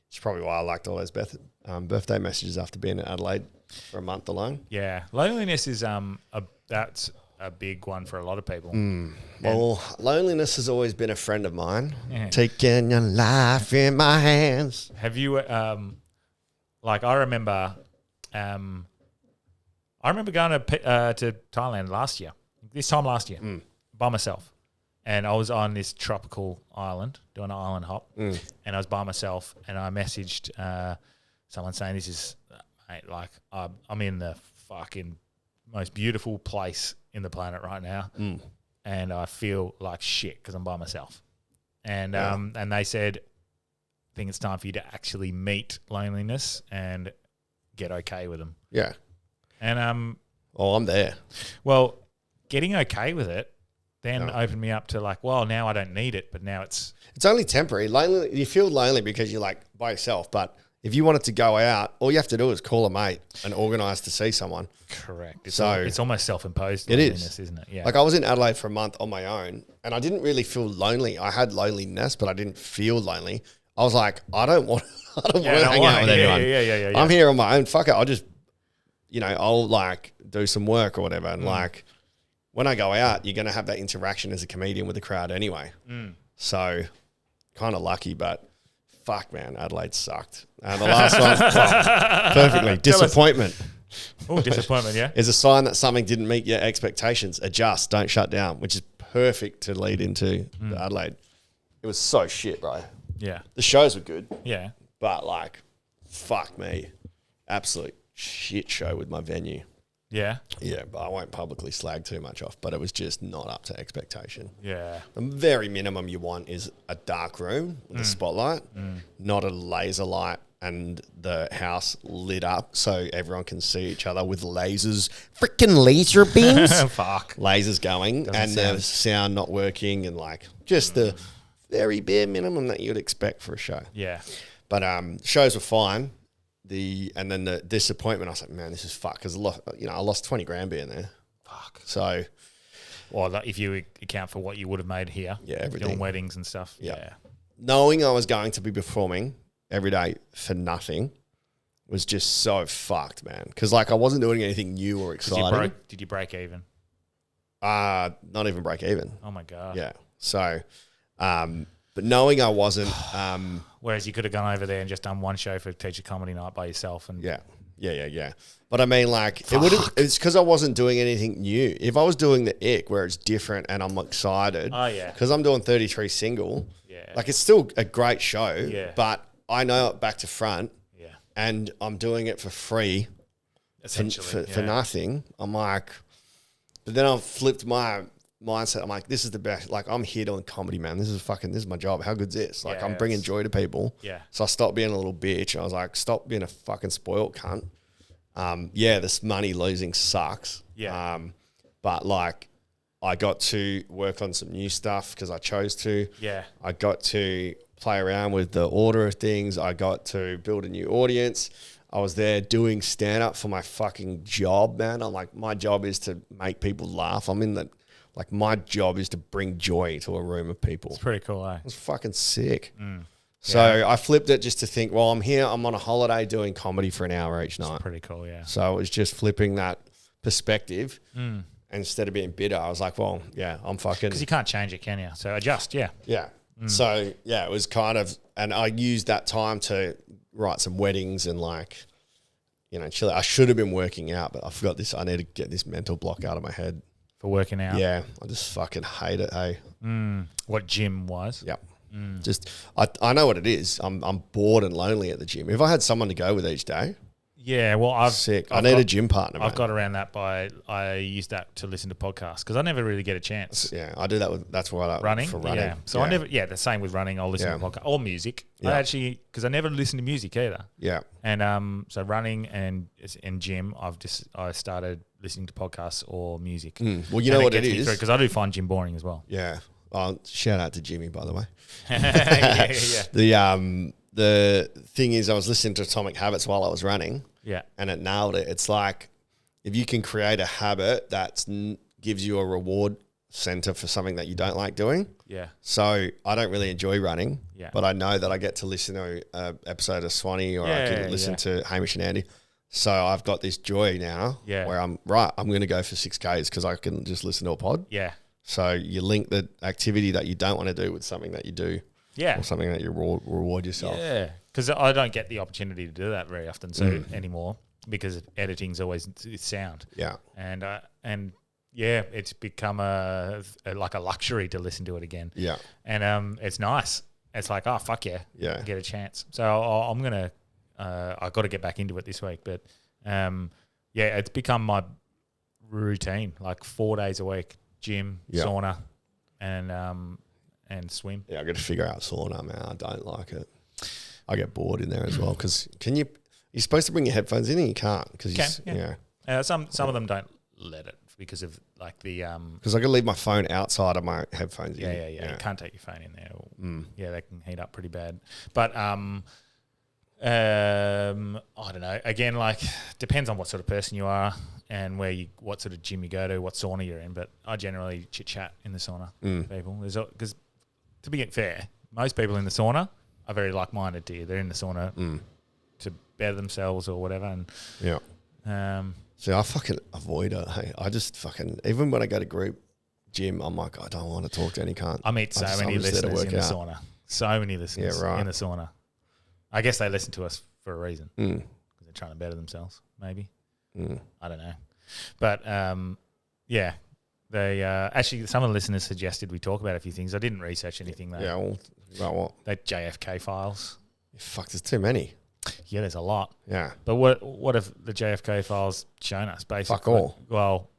It's probably why I liked all those birthday messages after being in Adelaide for a month alone. Yeah. Loneliness is that's a big one for a lot of people. Well, loneliness has always been a friend of mine. Yeah. Taking your life in my hands. Have you, like I remember going to Thailand this time last year, by myself. And I was on this tropical island, doing an island hop, and I was by myself, and I messaged someone saying, this is, mate, like, I'm in the fucking most beautiful place in the planet right now, and I feel like shit because I'm by myself. And and they said, I think it's time for you to actually meet loneliness and get okay with them. Yeah. And I'm there. Well, getting okay with it then opened me up to like, well, now I don't need it, but now it's only temporary. Lonely, you feel lonely because you're like by yourself, but if you wanted to go out, all you have to do is call a mate and organise to see someone. Correct. It's almost self-imposed loneliness, isn't it? Yeah. Like I was in Adelaide for a month on my own and I didn't really feel lonely. I had loneliness, but I didn't feel lonely. I was like, I don't want to hang out with anyone. Yeah. I'm here on my own. Fuck it. I'll just, I'll like do some work or whatever. And like when I go out, you're going to have that interaction as a comedian with the crowd anyway. So kind of lucky, but fuck, man, Adelaide sucked. The last one, perfectly. Disappointment. Oh, disappointment, yeah. Is a sign that something didn't meet your expectations. Adjust, don't shut down, which is perfect to lead into the Adelaide. It was so shit, bro. Yeah. The shows were good. Yeah. But like, fuck me. Absolute shit show with my venue. Yeah. Yeah, but I won't publicly slag too much off, but it was just not up to expectation. Yeah. The very minimum you want is a dark room with a spotlight, not a laser light and the house lit up so everyone can see each other with lasers, freaking laser beams, Fuck. lasers going, the sound not working, and like just the very bare minimum that you'd expect for a show. Yeah. But shows were fine. And then the disappointment, I was like, man, this is fuck. Because I lost 20 grand being there. Fuck. So, Well, if you account for what you would have made here, yeah, everything. doing weddings and stuff. Yeah. Knowing I was going to be performing every day for nothing was just so fucked, man. Because like I wasn't doing anything new or exciting. Did you break even? Not even break even. Oh my God. Yeah. So, but knowing I wasn't. Whereas you could have gone over there and just done one show for Teacher Comedy Night by yourself. And Yeah. But I mean, like, it's because I wasn't doing anything new. If I was doing the ick where it's different and I'm excited, because I'm doing 33 single, like it's still a great show, but I know it back to front, and I'm doing it for free, essentially for nothing. I'm like, but then I've flipped my mindset. I'm like, this is the best. Like, I'm here doing comedy, man. This is my job. How good's this? Like, I'm bringing joy to people. Yeah. So I stopped being a little bitch. I was like, stop being a fucking spoiled cunt. This money losing sucks. Yeah. But like, I got to work on some new stuff because I chose to. Yeah. I got to play around with the order of things. I got to build a new audience. I was there doing stand-up for my fucking job, man. I'm like, my job is to make people laugh. My job is to bring joy to a room of people. It's pretty cool, eh? It's fucking sick. So I flipped it just to think, well, I'm here. I'm on a holiday doing comedy for an hour each night. It's pretty cool, yeah. So it was just flipping that perspective. Instead of being bitter, I was like, well, yeah, I'm fucking... Because you can't change it, can you? So adjust, yeah. Yeah. So, yeah, it was kind of... And I used that time to write some weddings and like, chill out. I should have been working out, but I forgot this. I need to get this mental block out of my head. For working out? Yeah. I just fucking hate it, hey. What gym was? Yep. Just, I know what it is. I'm bored and lonely at the gym. If I had someone to go with each day... Yeah, well, I need a gym partner. I've got around that I use that to listen to podcasts because I never really get a chance. Yeah, I do that that's why I like running. For running. Yeah, so I never. Yeah, the same with running. I'll listen to podcast or music. Yeah. I actually because I never listen to music either. Yeah, and so running and gym, I started listening to podcasts or music. Well, you know what it is because I do find gym boring as well. Yeah. Shout out to Jimmy, by the way. yeah. The thing is, I was listening to Atomic Habits while I was running. Yeah. And it nailed it. It's like if you can create a habit that gives you a reward center for something that you don't like doing. Yeah. So I don't really enjoy running, yeah, but I know that I get to listen to an episode of Swanee or I can listen to Hamish and Andy. So I've got this joy now where I'm going to go for 6Ks because I can just listen to a pod. Yeah. So you link the activity that you don't want to do with something that you do. Yeah. Or something that you reward yourself. Yeah. Because I don't get the opportunity to do that very often anymore because editing's always sound. Yeah. And yeah, it's become like a luxury to listen to it again. Yeah. And it's nice. It's like, oh, fuck yeah. Yeah. Get a chance. So I'm going to, I've got to get back into it this week. But it's become my routine, like 4 days a week, gym, sauna, and swim. Yeah, I got to figure out sauna, man. I don't like it. I get bored in there as well because you're supposed to bring your headphones in and you can't because some of them don't let it because of like the because I can leave my phone outside of my headphones. Yeah. You can't take your phone in there. Yeah, they can heat up pretty bad. But I don't know. Again, like depends on what sort of person you are and what sort of gym you go to, what sauna you're in. But I generally chit chat in the sauna with people because to be fair, most people in the sauna are very like-minded to you. They're in the sauna to better themselves or whatever. And see, I fucking avoid it. Hey, I just fucking even when I go to group gym, I'm like, I don't want to talk to any cunt. I meet so many listeners in the sauna. So many listeners in the sauna. I guess they listen to us for a reason because they're trying to better themselves. Maybe I don't know, but they actually some of the listeners suggested we talk about a few things. I didn't research anything though. Yeah, well, about what? They JFK files. Fuck, there's too many. Yeah, there's a lot. Yeah, but what have the JFK files shown us? Basically, fuck all. Well,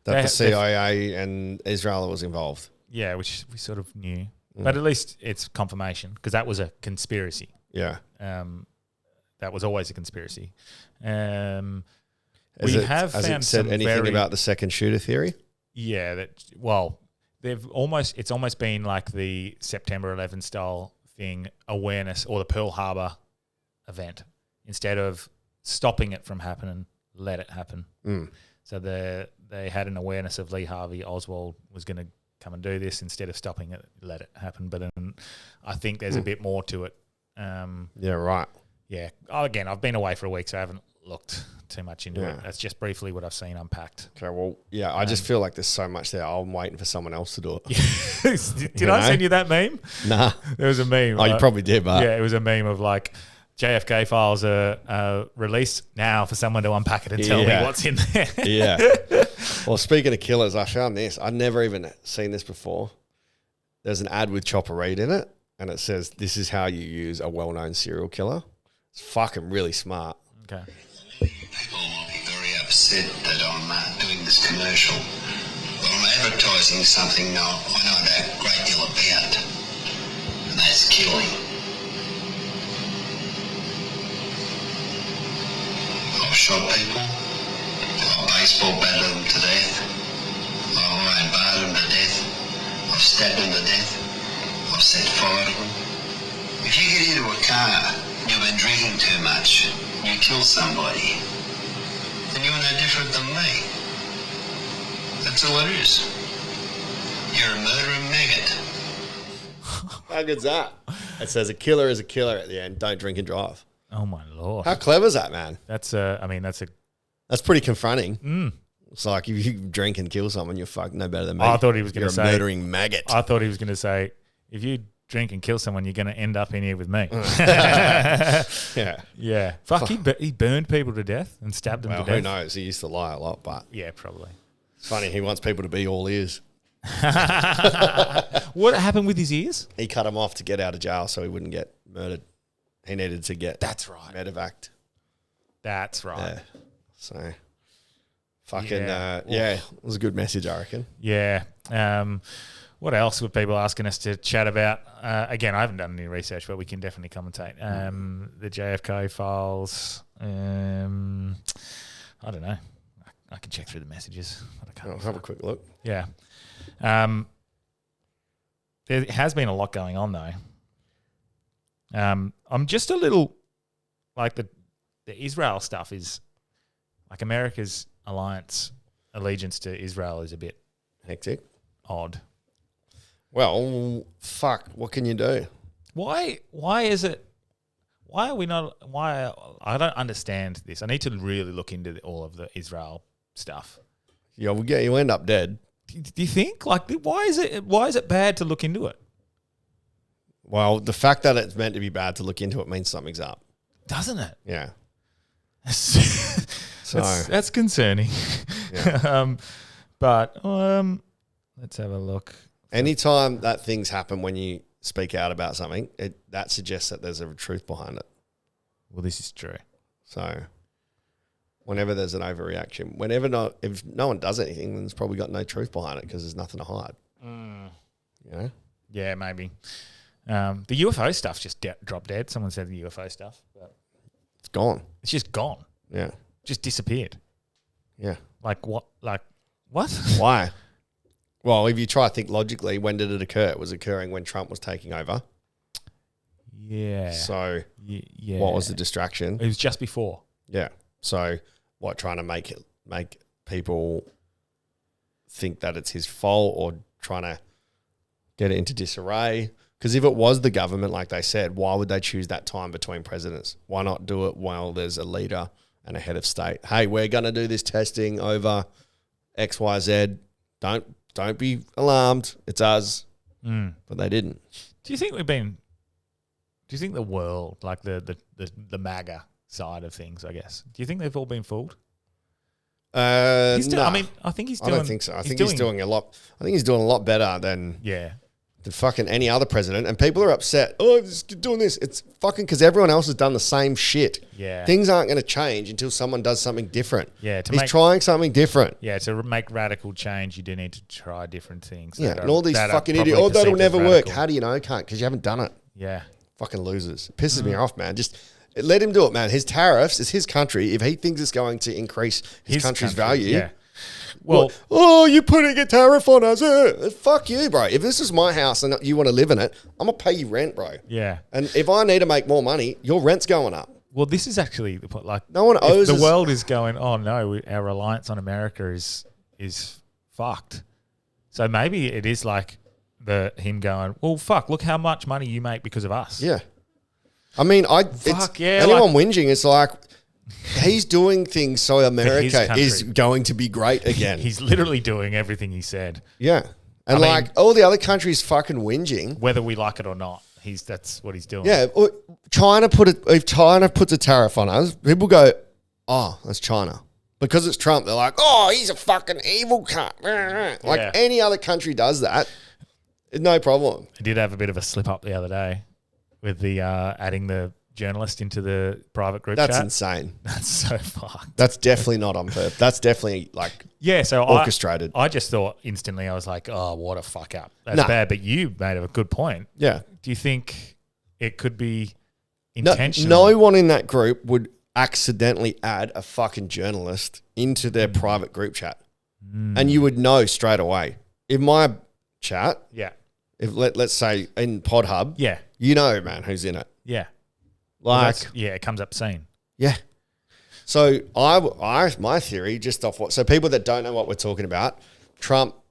that the CIA and Israel was involved. Yeah, which we sort of knew, but at least it's confirmation because that was a conspiracy. Yeah. that was always a conspiracy. Has We it, have has found it said some anything very- about the second shooter theory? Yeah, it's almost been like the September 11 style thing, awareness, or the Pearl Harbor event. Instead of stopping it from happening, let it happen. So they had an awareness of Lee Harvey Oswald was going to come and do this. Instead of stopping it, let it happen. But I think there's a bit more to it. Yeah, right. Yeah. Again, I've been away for a week, so I haven't looked too much into it. That's just briefly what I've seen unpacked. Okay, well, yeah, I just feel like there's so much there. I'm waiting for someone else to do it. Did I send you that meme? Nah. There was a meme. Oh, you probably did, but Yeah, it was a meme of like JFK files are released now for someone to unpack it and tell me what's in there. yeah. Well, speaking of killers, I found this. I'd never even seen this before. There's an ad with Chopper Read in it, and it says, "This is how you use a well-known serial killer." It's fucking really smart. Okay. People will be very upset that I'm doing this commercial. But I'm advertising something I know a great deal about, and that's killing. I've shot people. I've baseball batted them to death. I've iron barred them to death. I've stabbed them to death. I've set fire to them. If you get into a car, you've been drinking too much, you kill somebody, then you're no different than me. That's all it is. You're a murdering maggot. How good's that? It says a killer is a killer at the end. Don't drink and drive. Oh my lord. How clever is that, man? That's That's pretty confronting. It's like if you drink and kill someone, you're fucked no better than me. I thought he was going You're to a say murdering maggot. I thought he was going to say, if you drink and kill someone, you're going to end up in here with me. Yeah. Yeah. Fuck, he burned people to death and stabbed them Well, to death. who knows? He used to lie a lot, but Yeah, probably. it's funny. He wants people to be all ears. What happened with his ears? He cut him off to get out of jail so he wouldn't get murdered. He needed to get That's right. medevaced. That's right. Yeah. So, fucking, Yeah. it was a good message, I reckon. Yeah. What else were people asking us to chat about? Again, I haven't done any research, but we can definitely commentate. The JFK files. I don't know. I can check through the messages. But I can't. I'll have a quick look. Yeah. There has been a lot going on, though. I'm just a little like the Israel stuff is like America's allegiance to Israel is a bit Hectic. odd. Well, fuck. What can you do? Why is it? Why are we not? Why I don't understand this. I need to really look into all of the Israel stuff. Yeah, you end up dead. Do you think like why is it bad to look into it? Well, the fact that it's meant to be bad to look into it means something's up. Doesn't it? Yeah. That's concerning. Yeah. But let's have a look. Anytime that things happen when you speak out about something, that suggests that there's a truth behind it. Well, this is true. So whenever there's an overreaction, if no one does anything, then it's probably got no truth behind it because there's nothing to hide. You know? Yeah, maybe. The UFO stuff just dropped dead. Someone said the UFO stuff. But It's gone. it's just gone. Yeah. Just disappeared. Yeah. Like what? Like what? Why? Well, if you try to think logically, when did it occur? It was occurring when Trump was taking over. Yeah. So yeah. what was the distraction? It was just before. Yeah. So what, trying to make people think that it's his fault or trying to get it into disarray? Because if it was the government, like they said, why would they choose that time between presidents? Why not do it while there's a leader and a head of state? Hey, we're going to do this testing over XYZ. Don't be alarmed. It's us. But they didn't. Do you think the world, like the MAGA side of things, I guess, do you think they've all been fooled? No. I mean, I think he's doing. I don't think so. I think he's doing a lot. I think he's doing a lot better than fucking any other president. And people are upset. Oh, he's doing this. It's fucking because everyone else has done the same shit. Yeah. Things aren't going to change until someone does something different. Yeah. He's trying something different. Yeah, to make radical change, you do need to try different things. Yeah, and all these fucking idiots. Oh, that'll never work. How do you know? Can't, because you haven't done it. Yeah. Fucking losers. It pisses me off, man. Just Let him do it, man. His tariffs is his country. If he thinks it's going to increase his country's value, Yeah. Well, you're putting a tariff on us. Fuck you, bro. If this is my house and you want to live in it, I'm going to pay you rent, bro. yeah. And if I need to make more money, your rent's going up. Well, this is actually the point. Like, No one owes the us- world is going, oh no, our reliance on America is fucked. So maybe it is like him going, well, fuck, look how much money you make because of us. Yeah. I mean, anyone whinging, it's like he's doing things so America country. is going to be great again. He's literally doing everything he said, yeah. And I mean- all the other countries fucking whinging. whether we like it or not. That's what he's doing. Yeah. If China puts a tariff on us, people go, oh, that's China. Because it's Trump, they're like, oh, he's a fucking evil cunt. Like Yeah. any other country does that, no problem. I did have a bit of a slip up the other day with the adding the journalist into the private group That's chat. insane. That's so fucked. That's definitely not on purpose. That's definitely like Yeah, so orchestrated. I just thought instantly, I was like, oh, what a fuck up. That's Nah. bad. But you made a good point. Yeah. Do you think it could be No, intentional? no one in that group would accidentally add a fucking journalist into their private group chat. And you would know straight away. In my chat, Yeah. if let's say in Pod Hub, Yeah. you know, man, who's in it. Yeah. Like, It comes up seen. yeah. So my theory, just off so people that don't know what we're talking about,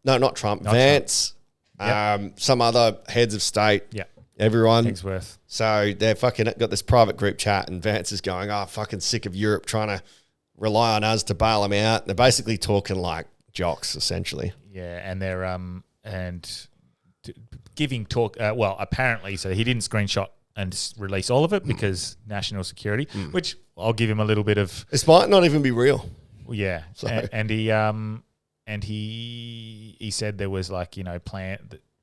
not Trump, Vance, Yep. some other heads of state, Yeah. everyone. Kingsworth. So they're fucking got this private group chat, and Vance is going, oh, fucking sick of Europe trying to rely on us to bail them out. They're basically talking like jocks, essentially. Yeah. And they're giving talk. Well, apparently, so he didn't screenshot and release all of it because national security, which I'll give him a little bit of. This might not even be real. Yeah, So- and he said there was like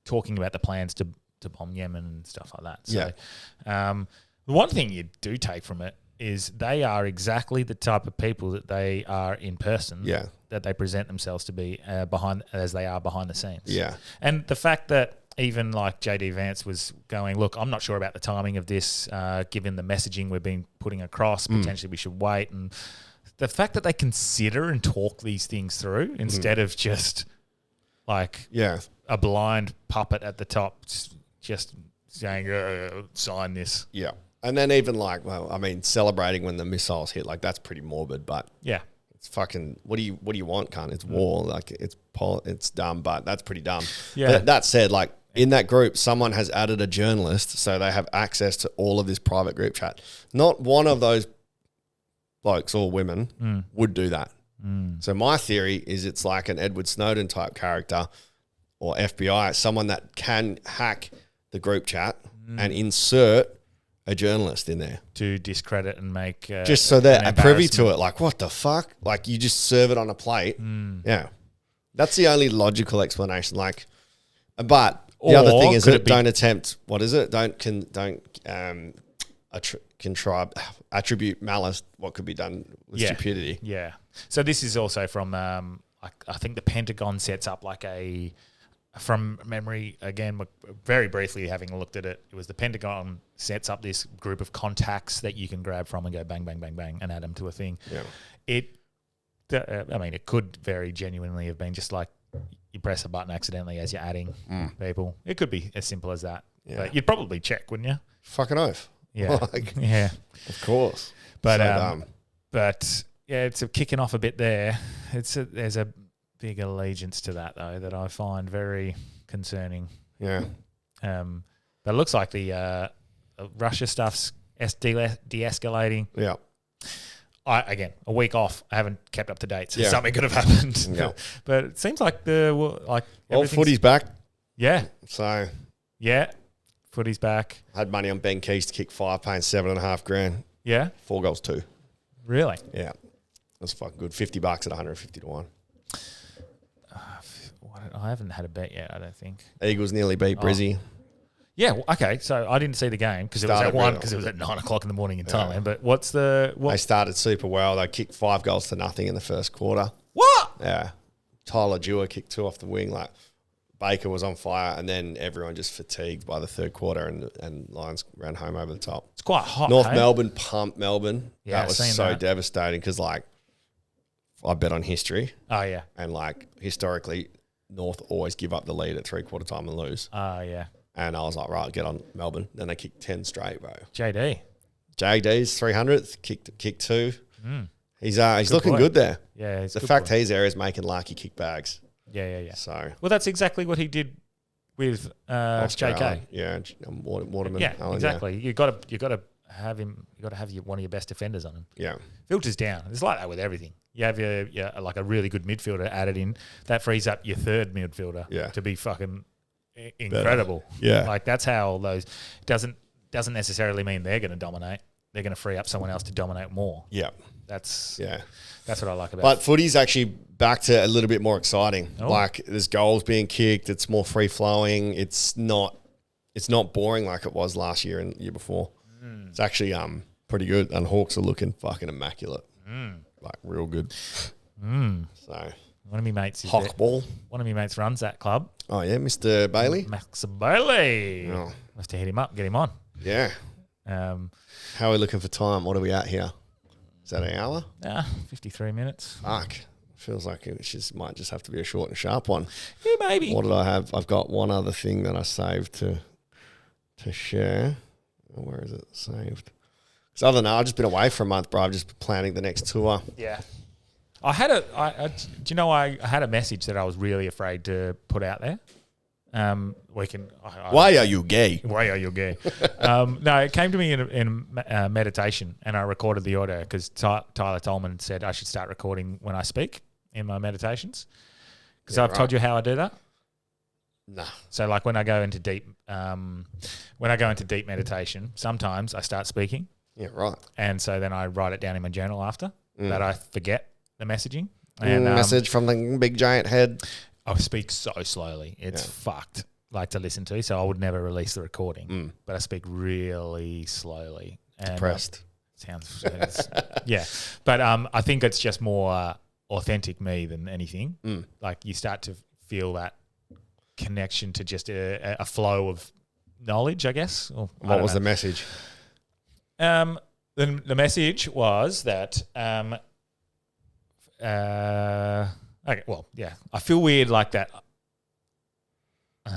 talking about the plans to bomb Yemen and stuff like that. So, the one thing you do take from it is they are exactly the type of people that they are in person. Yeah. That they present themselves to be behind the scenes. Yeah. And the fact that even like JD Vance was going, look, I'm not sure about the timing of this, given the messaging we've been putting across. Potentially we should wait. And the fact that they consider and talk these things through instead of just like a blind puppet at the top just saying, sign this. Yeah. And then even like, well, I mean, celebrating when the missiles hit, like that's pretty morbid, but Yeah. it's fucking, what do you want, cunt? It's war. Like it's dumb, but that's pretty dumb. Yeah. But that said, like in that group, someone has added a journalist so they have access to all of this private group chat. Not one of those blokes or women would do that. So my theory is it's like an Edward Snowden type character or FBI, someone that can hack the group chat and insert a journalist in there. To discredit and make Just so they're an privy to embarrassment. it. Like, what the fuck? Like, you just serve it on a plate. Yeah. That's the only logical explanation. Like, but the other Or thing is could that it be- don't attempt, what is it? Don't attribute malice what could be done with stupidity. Yeah. So this is also from, I think the Pentagon sets up like from memory, again, very briefly having looked at it, it was the Pentagon sets up this group of contacts that you can grab from and go bang, bang, bang, bang, and add them to a thing. Yeah. It could very genuinely have been just like you press a button accidentally as you're adding people. It could be as simple as that. Yeah. But you'd probably check, wouldn't you? Fucking oath. Yeah. Like, Yeah. of course. But So dumb. but yeah, it's kicking off a bit there. There's a big allegiance to that though that I find very concerning. Yeah. But it looks like the Russia stuff's de-escalating. Yeah. Again, a week off. I haven't kept up to date, so Yeah. something could have happened. Yeah. But it seems like Well, everything's- footy's back. Yeah, So yeah. Footy's back. I had money on Ben Keys to kick 5, paying $7.5 grand. Yeah, 4 goals, 2. really. Yeah. That's fucking good. $50 at 150 to 1. I haven't had a bet yet. I don't think. Eagles nearly beat Brizzy. Yeah. Okay. So I didn't see the game because it was at Started 1 really because it was at 9 o'clock in the morning in Yeah. Thailand. But what's the They started super well. They kicked 5 goals to nothing in the first quarter. what? Yeah. Tyler Dewar kicked 2 off the wing. Like, Baker was on fire, and then everyone just fatigued by the third quarter, and Lions ran home over the top. It's quite hot. North hey? Melbourne pumped Melbourne. Yeah, that I've was seen so that. devastating because, like, I bet on history, Oh, yeah. and, like, historically, North always give up the lead at three-quarter time and lose. Oh, yeah. And I was like, right, get on Melbourne. Then they kicked 10 straight, bro. JD. JD's 300th, kicked 2. He's looking boy. good there. Yeah. It's The good fact boy. he's there is making lucky kick bags. Yeah. So Well, that's exactly what he did with JK. Yeah, Waterman. Yeah, Allen, exactly. You got to have him. You got to have one of your best defenders on him. Yeah. Filters down. It's like that with everything. You have your like a really good midfielder added in. That frees up your third midfielder to be fucking incredible. Yeah. Like that's how those doesn't necessarily mean they're going to dominate. They're going to free up someone else to dominate more. Yeah. That's Yeah. what I like about But footy's actually back to a little bit more exciting. Oh. Like there's goals being kicked. It's more free flowing. It's not boring like it was last year and the year before. It's actually pretty good. And Hawks are looking fucking immaculate. Like real good. So one of my mates is Hawk ball. one of my mates runs that club. Oh yeah, Mr. Bailey. Max Bailey. Oh. We'll have to hit him up, get him on. Yeah. How are we looking for time? What are we at here? Is that an hour? 53 minutes. Fuck. Feels like it might just have to be a short and sharp one. Yeah, maybe. What did I have? I've got one other thing that I saved to share. Where is it saved? Because other than that, I've just been away for a month, bro. I've just been planning the next tour. Yeah. I had I had a message that I was really afraid to put out there. Why are you gay? Why are you gay? No, it came to me in meditation, and I recorded the audio because Tyler Tolman said I should start recording when I speak in my meditations. Because I've told you how I do that. Nah. So, like when I go into deep meditation, sometimes I start speaking. Yeah, right. And so then I write it down in my journal after that I forget the messaging. And Message from the big giant head. I speak so slowly. It's fucked like to listen to. So I would never release the recording, but I speak really slowly. And Depressed. Sounds yeah. But I think it's just more authentic me than anything. Like you start to feel that connection to just a flow of knowledge, I guess. What was the message? The message was that okay, well, yeah, I feel weird like that.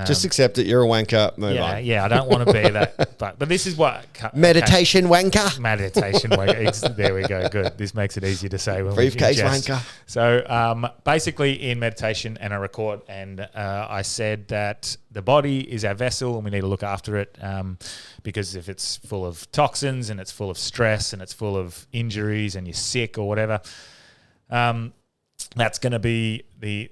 Just accept it. You're a wanker. Move on. Yeah, I don't want to be that. But this is what Meditation wanker. Meditation wanker. There we go. Good. This makes it easier to say when Briefcase we ingest. wanker. So basically, in meditation, and I record, and I said that the body is our vessel, and we need to look after it because if it's full of toxins and it's full of stress and it's full of injuries and you're sick or whatever, that's going to be the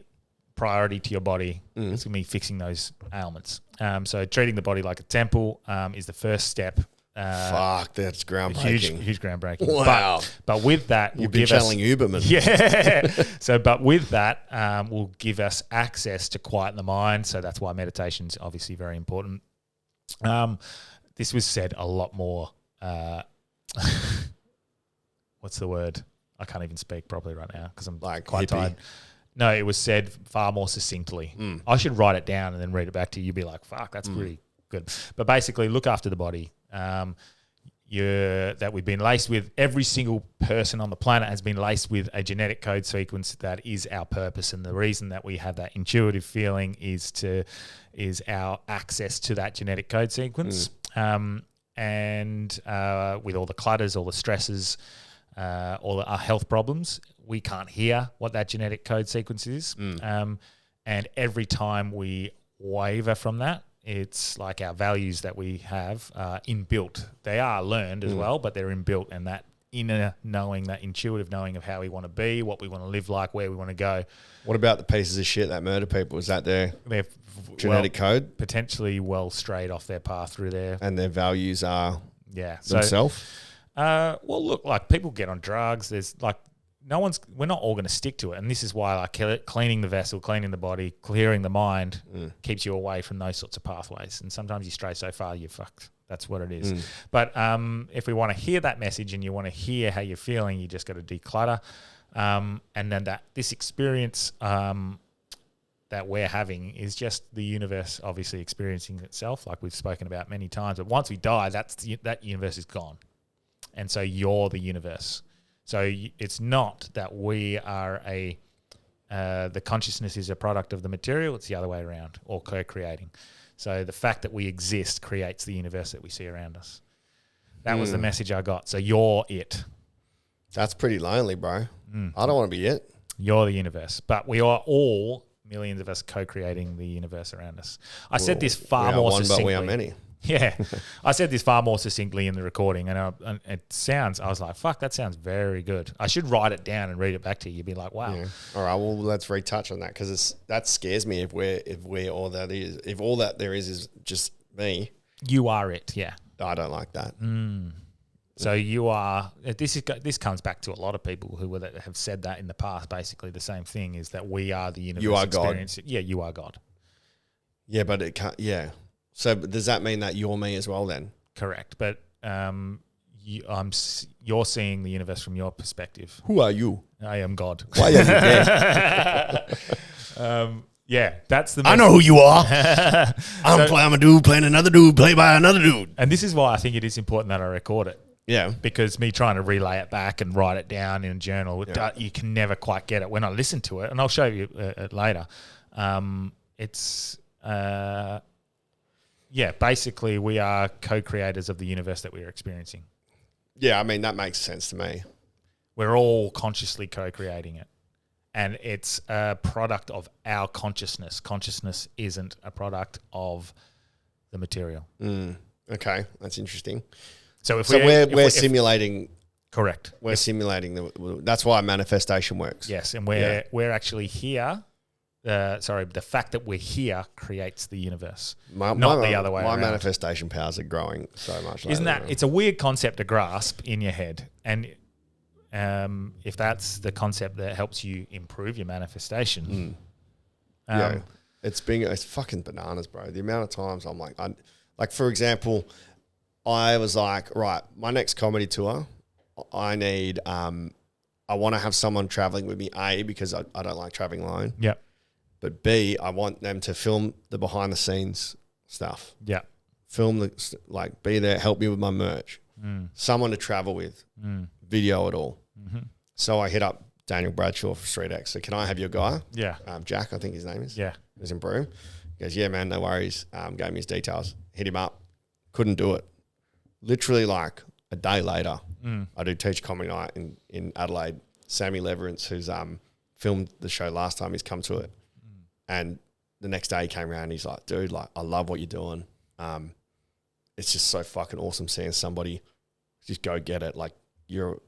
priority to your body. It's going to be fixing those ailments. So treating the body like a temple is the first step. Fuck, that's groundbreaking. Huge groundbreaking. Wow. But with that, You've been channeling Uberman. Yeah. So, but with that, will give us access to quieten the mind. So that's why meditation's obviously very important. This was said a lot more. What's the word? I can't even speak properly right now because I'm Like quite hippie. tired. No, it was said far more succinctly. I should write it down and then read it back to you. You'd be like, fuck, that's pretty good. But basically, look after the body. That we've been laced with, every single person on the planet has been laced with a genetic code sequence that is our purpose. And the reason that we have that intuitive feeling is our access to that genetic code sequence. And with all the clutters, all the stresses, all our health problems, we can't hear what that genetic code sequence is. And every time we waver from that, it's like our values that we have inbuilt. They are learned as well, but they're inbuilt, and that inner knowing, that intuitive knowing of how we want to be, what we want to live like, where we want to go. What about the pieces of shit that murder people? Is that their They're genetic code? Potentially well strayed off their path through there. And their values are So, themselves? well, look, like people get on drugs. There's like we're not all going to stick to it. And this is why like cleaning the vessel, cleaning the body, clearing the mind keeps you away from those sorts of pathways. And sometimes you stray so far, you're fucked. That's what it is. But if we want to hear that message and you want to hear how you're feeling, you just got to declutter. And then this experience, the that we're having is just the universe obviously experiencing itself, like we've spoken about many times. But once we die, that universe is gone. And so you're the universe. So it's not that we are the consciousness is a product of the material. It's the other way around, or co-creating. So the fact that we exist creates the universe that we see around us. That was the message I got. So you're it. That's pretty lonely, bro. I don't want to be it. You're the universe. But we are all, millions of us, co-creating the universe around us. I said this far we are more one, succinctly. but we are many. Yeah. I said this far more succinctly in the recording, and I was like, fuck, that sounds very good. I should write it down and read it back to you. You'd be like, wow. Yeah. All right, well, let's retouch on that, because that scares me if we're all that is. If all that there is just me. You are it, yeah. I don't like that. So you are. This comes back to a lot of people that have said that in the past. Basically, the same thing is that we are the universe. You are experience. God. Yeah, you are God. Yeah, but it can't. Yeah. So does that mean that you're me as well then? Correct, but you're seeing the universe from your perspective. Who are you? I am God. Why are you there? Yeah, that's the. I know who you are. I'm a dude playing another dude played by another dude. And this is why I think it is important that I record it. Yeah. Because me trying to relay it back and write it down in a journal, you can never quite get it. When I listen to it, and I'll show you it later, basically we are co-creators of the universe that we are experiencing. Yeah, I mean, that makes sense to me. We're all consciously co-creating it. And it's a product of our consciousness. Consciousness isn't a product of the material. Okay, that's interesting. So we're simulating. Correct. We're simulating that's why manifestation works. Yes, and we're actually here. The fact that we're here creates the universe, not the other way around. My manifestation powers are growing so much. Isn't that? It's a weird concept to grasp in your head, and if that's the concept that helps you improve your manifestation, it's fucking bananas, bro. The amount of times I'm like, for example, I was like, right, my next comedy tour, I need, I want to have someone traveling with me, A, because I don't like traveling alone. Yeah. But B, I want them to film the behind the scenes stuff. Yeah. Film be there, help me with my merch. Someone to travel with, video it all. Mm-hmm. So I hit up Daniel Bradshaw for Street X. So can I have your guy? Yeah. Jack, I think his name is. Yeah. He's in Broome. He goes, yeah, man, no worries. Gave me his details. Hit him up. Couldn't do it. Literally like a day later, I do Teach Comedy Night in Adelaide. Sammy Leverance, who's filmed the show last time, he's come to it. And the next day he came around and he's like, dude, like, I love what you're doing. It's just so fucking awesome seeing somebody just go get it. Like you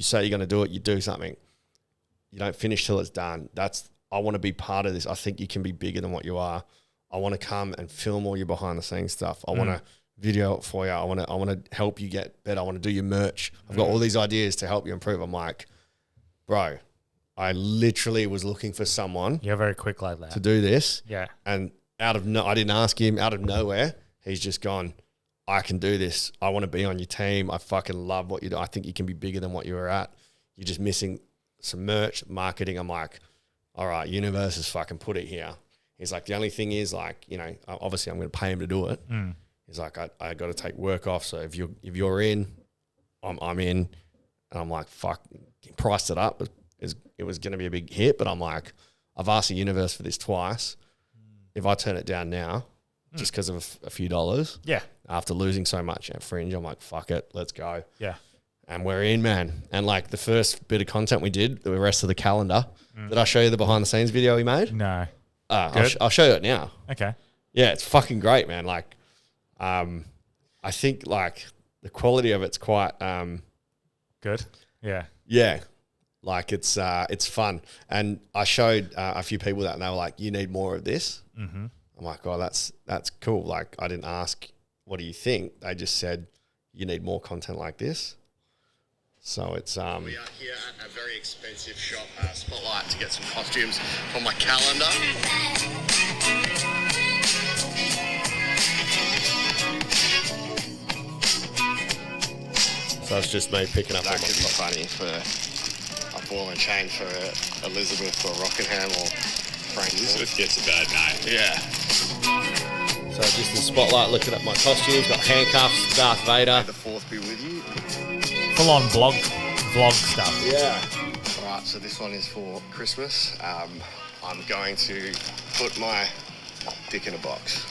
say you're going to do it, you do something. You don't finish till it's done. I want to be part of this. I think you can be bigger than what you are. I want to come and film all your behind the scenes stuff. I want to video it for you. I want to help you get better. I want to do your merch. I've got all these ideas to help you improve. I'm like, bro, I literally was looking for someone. You're very quick like that to do this. Yeah. And I didn't ask him. Out of nowhere, he's just gone, I can do this. I want to be on your team. I fucking love what you do. I think you can be bigger than what you were at. You're just missing some merch, marketing. I'm like, all right, universe has fucking put it here. He's like, the only thing is, like, you know, obviously I'm going to pay him to do it. He's like, I got to take work off. So if you're in, I'm in. And I'm like, fuck, priced it up. It was going to be a big hit, but I'm like, I've asked the universe for this twice. If I turn it down now, just because of a few dollars, after losing so much at Fringe, I'm like, fuck it, let's go. Yeah. And we're in, man. And like the first bit of content we did, the rest of the calendar, did I show you the behind the scenes video we made? No. I'll show you it now. Okay. Yeah, it's fucking great, man. Like, I think like the quality of it's quite good. Yeah. Yeah. Like it's fun. And I showed a few people that and they were like, you need more of this. Mm-hmm. I'm like, oh, that's cool. Like I didn't ask, what do you think? They just said, you need more content like this. So it's we are here at a very expensive shop, Spotlight, to get some costumes for my calendar. So it's just me picking up. That could be funny for a ball and chain for Elizabeth or Rockingham or Frankies. It gets a bad name. Yeah. So just in spotlight, looking at my costumes, got handcuffs, Darth Vader. The fourth be with you. Full on vlog stuff. Yeah. All right, so this one is for Christmas. I'm going to put my dick in a box.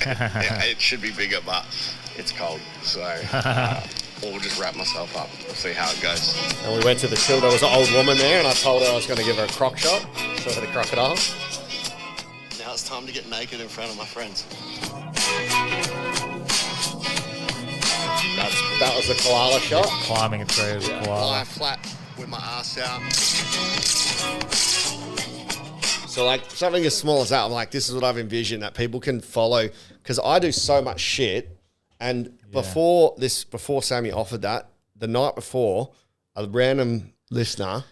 It should be bigger, but it's cold, so I'll just wrap myself up. We'll see how it goes. And we went to the till. There was an old woman there, and I told her I was going to give her a croc shot. So I had a crocodile. Now it's time to get naked in front of my friends. That was the koala shot. Climbing a tree as a Lie koala. flat with my ass out. So like something as small as that, I'm like, this is what I've envisioned that people can follow, because I do so much shit. And before Sammy offered that, the night before, a random listener,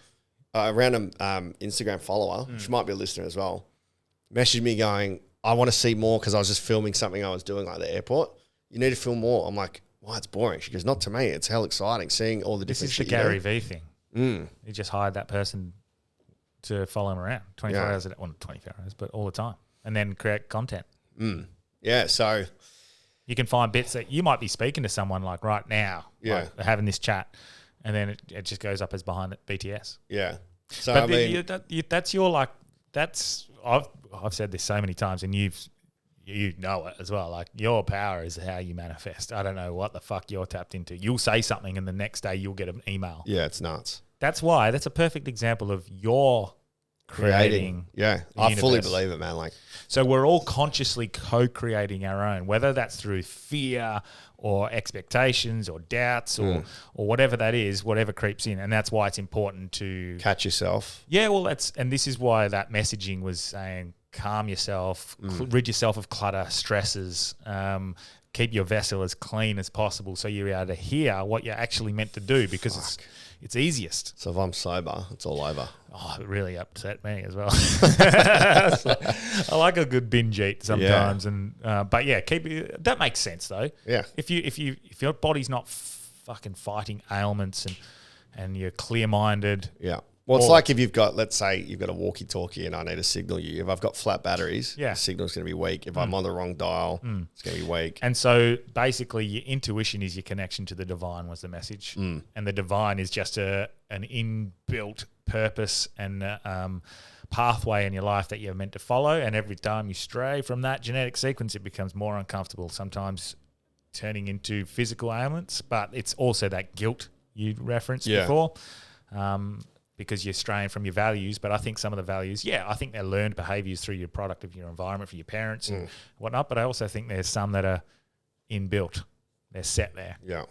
a random Instagram follower, she might be a listener as well, messaged me going, I want to see more because I was just filming something I was doing like at the airport. You need to film more. I'm like, why? It's boring. She goes, not to me. It's hell exciting seeing all the This different is the shit. Gary V thing. Mm. He just hired that person to follow him around 24 hours a day. Well, not 24 hours, but all the time. And then create content. Mm. Yeah, so... You can find bits that you might be speaking to someone like right now, Yeah. like having this chat, and then it just goes up as behind it, BTS. Yeah. So, But I mean... that's your like, that's, I've said this so many times, and you know it as well. Like, your power is how you manifest. I don't know what the fuck you're tapped into. You'll say something, and the next day you'll get an email. Yeah, it's nuts. That's why, that's a perfect example of your creating. Yeah, the I fully universe. believe it, man. Like, So we're all consciously co-creating our own, whether that's through fear or expectations or doubts or whatever that is, whatever creeps in. And that's why it's important to catch yourself. Yeah, well, and this is why that messaging was saying, calm yourself, rid yourself of clutter, stresses, keep your vessel as clean as possible so you're able to hear what you're actually meant to do, because it's easiest. So if I'm sober, it's all over. Oh, it really upset me as well. I like a good binge eat sometimes, and but yeah, that makes sense though. Yeah. If your body's not fucking fighting ailments and you're clear minded. Yeah. Well, it's like if you've got, let's say you've got a walkie-talkie and I need to signal you. If I've got flat batteries, the signal's going to be weak. If I'm on the wrong dial, it's going to be weak. And so basically your intuition is your connection to the divine, was the message. And the divine is just an inbuilt purpose and pathway in your life that you're meant to follow. And every time you stray from that genetic sequence, it becomes more uncomfortable, sometimes turning into physical ailments. But it's also that guilt you referenced before. Because you're straying from your values. But I think some of the values, I think they're learned behaviours through your product of your environment, from your parents and whatnot. But I also think there's some that are inbuilt. They're set there. Yeah.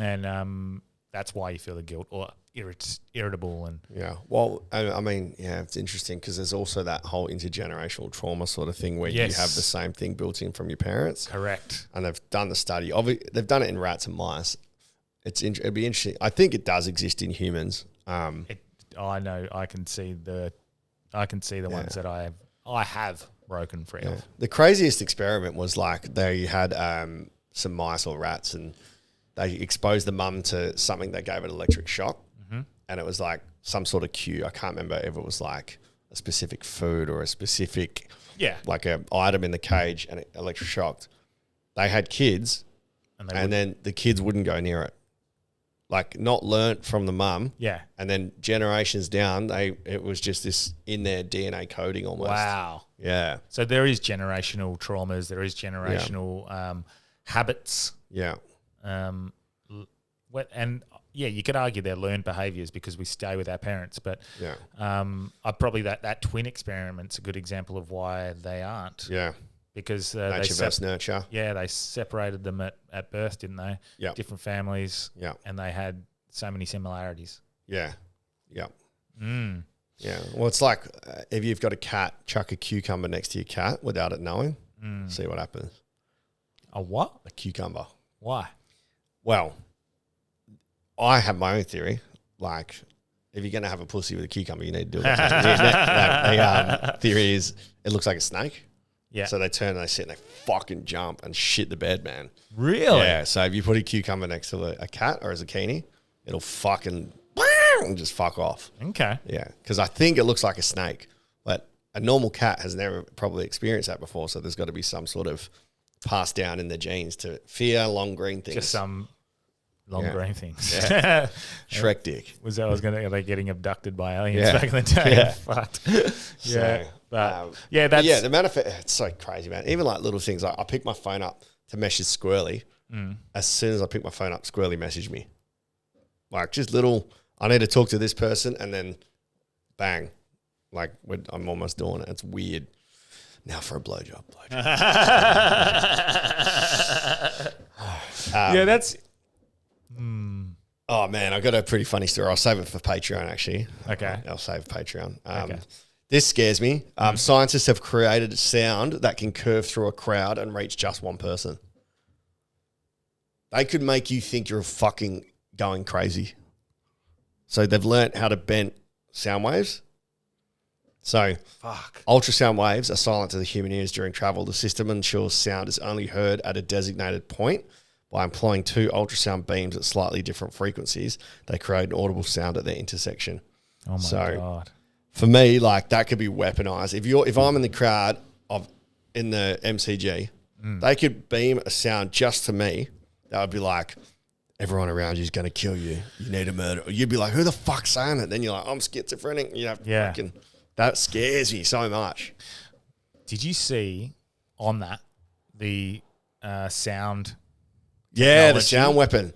And that's why you feel the guilt or irritable. And yeah. Well, I mean, it's interesting because there's also that whole intergenerational trauma sort of thing where you have the same thing built in from your parents. Correct. And they've done the study. They've done it in rats and mice. It'd be interesting. I think it does exist in humans. I know. I can see the ones that I have broken free of. The craziest experiment was like they had some mice or rats, and they exposed the mum to something that gave it electric shock, and it was like some sort of cue. I can't remember if it was like a specific food or a specific like an item in the cage, and it electric shocked. They had kids, and then the kids wouldn't go near it. Like, not learnt from the mum. Yeah. And then generations down, it was just this in their DNA coding almost. Wow. Yeah. So there is generational traumas. There is generational habits. Yeah. And you could argue they're learned behaviours because we stay with our parents. But probably that twin experiment's a good example of why they aren't. Yeah. Because nature versus nurture. Yeah, they separated them at birth, didn't they? Yeah. Different families. Yeah. And they had so many similarities. Yeah. Yeah. Yeah. Well, it's like if you've got a cat, chuck a cucumber next to your cat without it knowing. See what happens. A what? A cucumber. Why? Well, I have my own theory. Like, if you're going to have a pussy with a cucumber, you need to do it. The theory is it looks like a snake. Yeah. So they turn and they sit and they fucking jump and shit the bed, man. Really? Yeah. So if you put a cucumber next to a cat or a zucchini, it'll fucking and just fuck off. Okay. Yeah. Because I think it looks like a snake. But a normal cat has never probably experienced that before. So there's got to be some sort of passed down in the genes to fear long green things. Just some long green things. Yeah. Shrek dick. Are they getting abducted by aliens back in the day? Yeah. Fucked. So, that's the manifest. It's so crazy, man. Even like little things. Like I pick my phone up to message Squirrely. As soon as I pick my phone up, Squirrely messaged me. Like just little. I need to talk to this person, and then bang, like I'm almost doing it. It's weird. Now for a blowjob. that's. Oh man, I got a pretty funny story. I'll save it for Patreon. Actually, Okay. I'll save Patreon. Okay. This scares me. Scientists have created a sound that can curve through a crowd and reach just one person. They could make you think you're fucking going crazy. So they've learnt how to bend sound waves. So ultrasound waves are silent to the human ears during travel. The system ensures sound is only heard at a designated point. By employing two ultrasound beams at slightly different frequencies, they create an audible sound at their intersection. Oh my God. For me, like that could be weaponized. If I'm in the crowd in the MCG, they could beam a sound just to me. That would be like, everyone around you is going to kill you. You need a murder. Or you'd be like, who the fuck's saying it? Then you're like, I'm schizophrenic. Fucking, that scares me so much. Did you see on that the sound? Yeah, the sound weapon.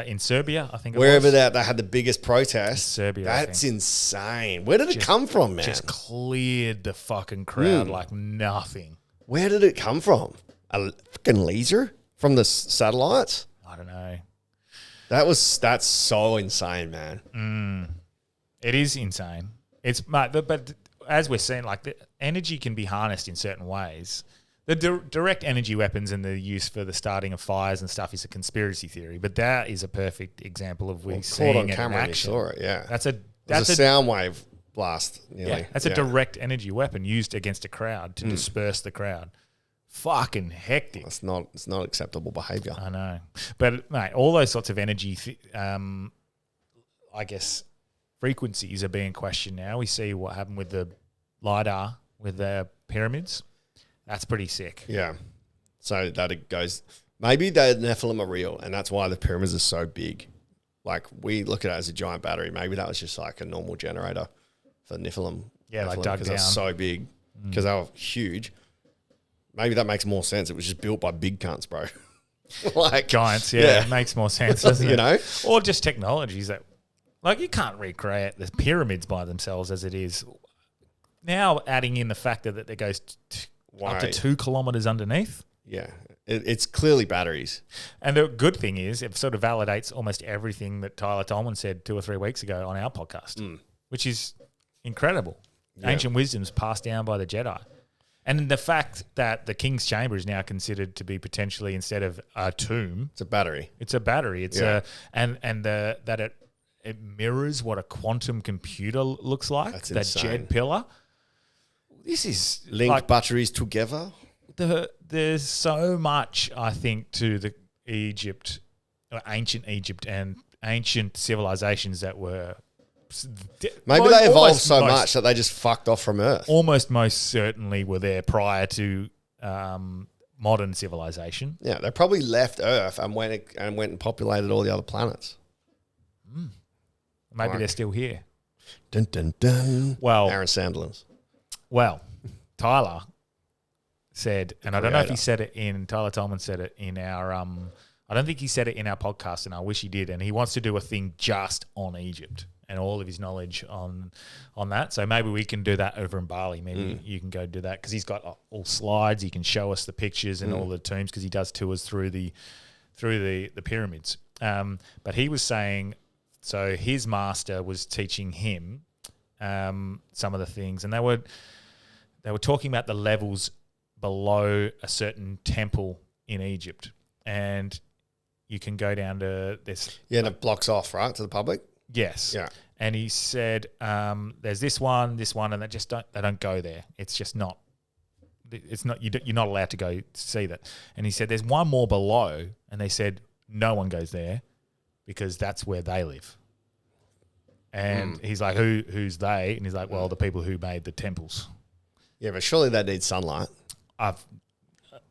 In Serbia, I think Wherever they had the biggest protest. Serbia, That's insane. Where did it come from, man? Just cleared the fucking crowd like nothing. Where did it come from? A fucking laser from the satellites? I don't know. That's so insane, man. It is insane. But as we're seeing, like the energy can be harnessed in certain ways. The direct energy weapons and the use for the starting of fires and stuff is a conspiracy theory, but that is a perfect example of seeing on it camera. in You action. saw it, yeah. That's a sound wave blast. Nearly. Yeah, that's a direct energy weapon used against a crowd to disperse the crowd. Fucking hectic. It's not acceptable behavior. I know, but mate, all those sorts of energy, I guess, frequencies are being questioned now. We see what happened with the LiDAR with the pyramids. That's pretty sick. Yeah. So that it goes. Maybe the Nephilim are real, and that's why the pyramids are so big. Like we look at it as a giant battery. Maybe that was just like a normal generator for Nephilim. Yeah, like dug because down. they're so big, because they were huge. Maybe that makes more sense. It was just built by big cunts, bro. Like giants. Yeah, it makes more sense, doesn't it? You know, or just technologies that, like, you can't recreate the pyramids by themselves as it is. Now adding in the factor that it goes up to 2 kilometers underneath. Yeah, it's clearly batteries. And the good thing is it sort of validates almost everything that Tyler Tolman said 2 or 3 weeks ago on our podcast, which is incredible. Yeah. Ancient wisdoms passed down by the Jedi. And the fact that the King's Chamber is now considered to be potentially, instead of a tomb, it's a battery. It's a battery. It's that it mirrors what a quantum computer looks like. That's that insane. jet pillar. This is linked batteries together. There's so much, I think, to the ancient Egypt and ancient civilizations that were. Maybe they evolved so much that they just fucked off from Earth. Most certainly were there prior to modern civilization. Yeah, they probably left Earth and went and populated all the other planets. Maybe they're still here. Dun dun dun. Well, Aaron Sandler's. Well, Tyler said, and I don't know if he said it in Tyler Tolman said it in our. I don't think he said it in our podcast, and I wish he did. And he wants to do a thing just on Egypt and all of his knowledge on that. So maybe we can do that over in Bali. Maybe you can go do that because he's got all slides. He can show us the pictures and all the tombs because he does tours through the pyramids. But he was saying, so his master was teaching him some of the things, and they were talking about the levels below a certain temple in Egypt, and you can go down to this. Yeah, and it blocks off, right, to the public? Yes. Yeah. And he said, there's this one, and they don't go there. It's just not. It's not. You're not allowed to go see that. And he said, there's one more below, and they said no one goes there because that's where they live. And he's like, who's they? And he's like, well, the people who made the temples. Yeah, but surely they need sunlight. I've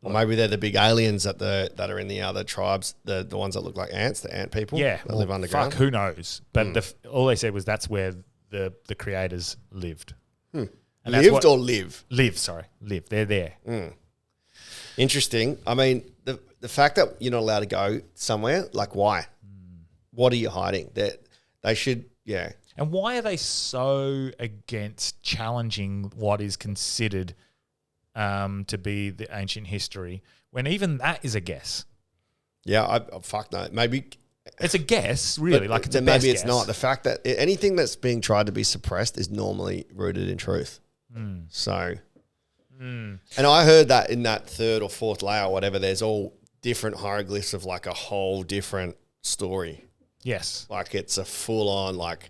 Or maybe they're the big aliens that are in the other tribes, the ones that look like ants, the ant people. Yeah, that live underground. Fuck, who knows? But all they said was that's where the creators lived. And that's Lived or live? Live. They're there. Interesting. I mean, the fact that you're not allowed to go somewhere, like why? What are you hiding? That they should, yeah. And why are they so against challenging what is considered to be the ancient history when even that is a guess? Yeah, I fuck no. Maybe it's a guess, really. but like it's then a maybe best it's guess. not. The fact that anything that's being tried to be suppressed is normally rooted in truth. So, and I heard that in that third or fourth layer, or whatever, there's all different hieroglyphs of like a whole different story. Yes. Like it's a full on, like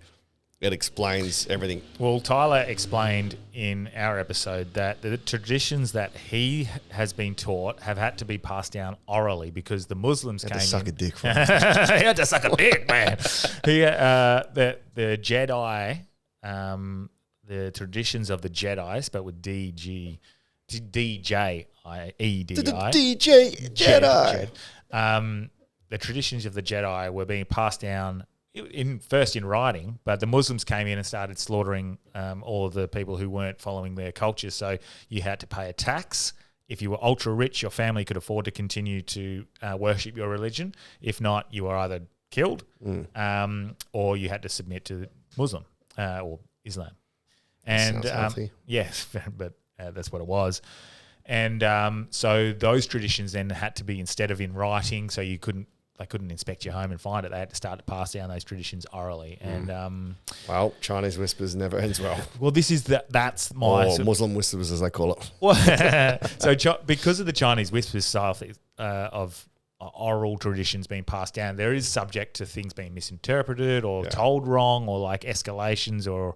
it explains everything. Well, Tyler explained in our episode that the traditions that he has been taught have had to be passed down orally because the Muslims came To suck a in. dick for He had to suck a dick, man. The Jedi, the traditions of the Jedi, spelled with DJ Jedi. The traditions of the Jedi were being passed down first in writing, but the Muslims came in and started slaughtering all of the people who weren't following their culture. So you had to pay a tax. If you were ultra rich, your family could afford to continue to worship your religion. If not, you were either killed or you had to submit to Muslim or Islam. And Sounds healthy. yes, but that's what it was. And so those traditions then had to be, instead of in writing, so they couldn't inspect your home and find it. They had to start to pass down those traditions orally. And Well, Chinese whispers never ends well. well, this is that's my Or Muslim whispers, as they call it. so because of the Chinese whispers style of oral traditions being passed down, there is subject to things being misinterpreted or told wrong or like escalations or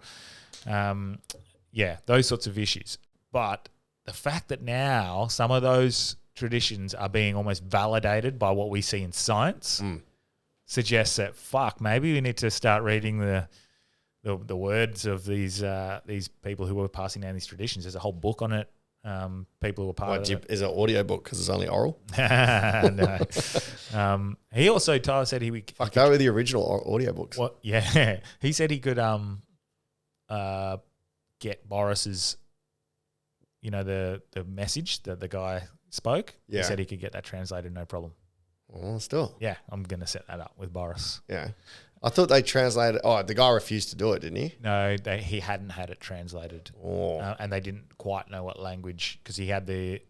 those sorts of issues. But the fact that now some of those traditions are being almost validated by what we see in science suggests that maybe we need to start reading the words of these people who were passing down these traditions. There's a whole book on it. People who were part of it. Is it an audio book because it's only oral? No. He also, Tyler said he would Go with the original audio books. What? Yeah, he said he could get Boris's, the message that the guy spoke. Yeah. He said he could get that translated, no problem. Well, still. Yeah, I'm gonna set that up with Boris. Yeah. I thought they translated. Oh, the guy refused to do it, didn't he? No, he hadn't had it translated, Oh. and they didn't quite know what language because he had the.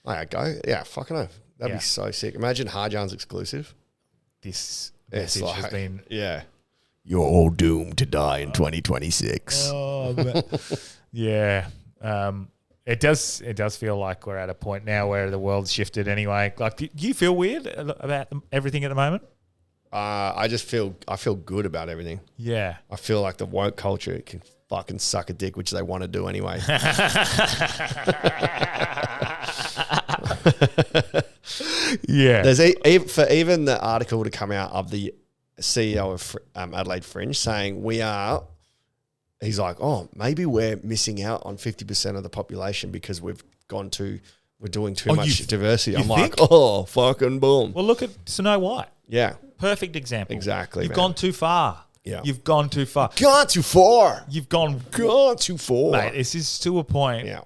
Oh, go. Yeah, fucking oath. That'd Yeah. be so sick. Imagine Harjan's exclusive. This It's message has like- been. Yeah. You're all doomed to die in 2026. Oh, yeah. It does feel like we're at a point now where the world's shifted anyway. Like, do you feel weird about everything at the moment? I feel good about everything. Yeah. I feel like the woke culture can fucking suck a dick, which they want to do anyway. Yeah. There's for even the article to come out of the CEO of Adelaide Fringe saying he's like, oh, maybe we're missing out on 50% of the population because we're doing too much diversity. I'm like, oh, fucking boom. Well, look at Snow White. Yeah. Perfect example. Exactly, You've man. gone too far. Yeah. You've gone too far. Gone too far. You've gone too far. Mate, this is to a point. Yeah.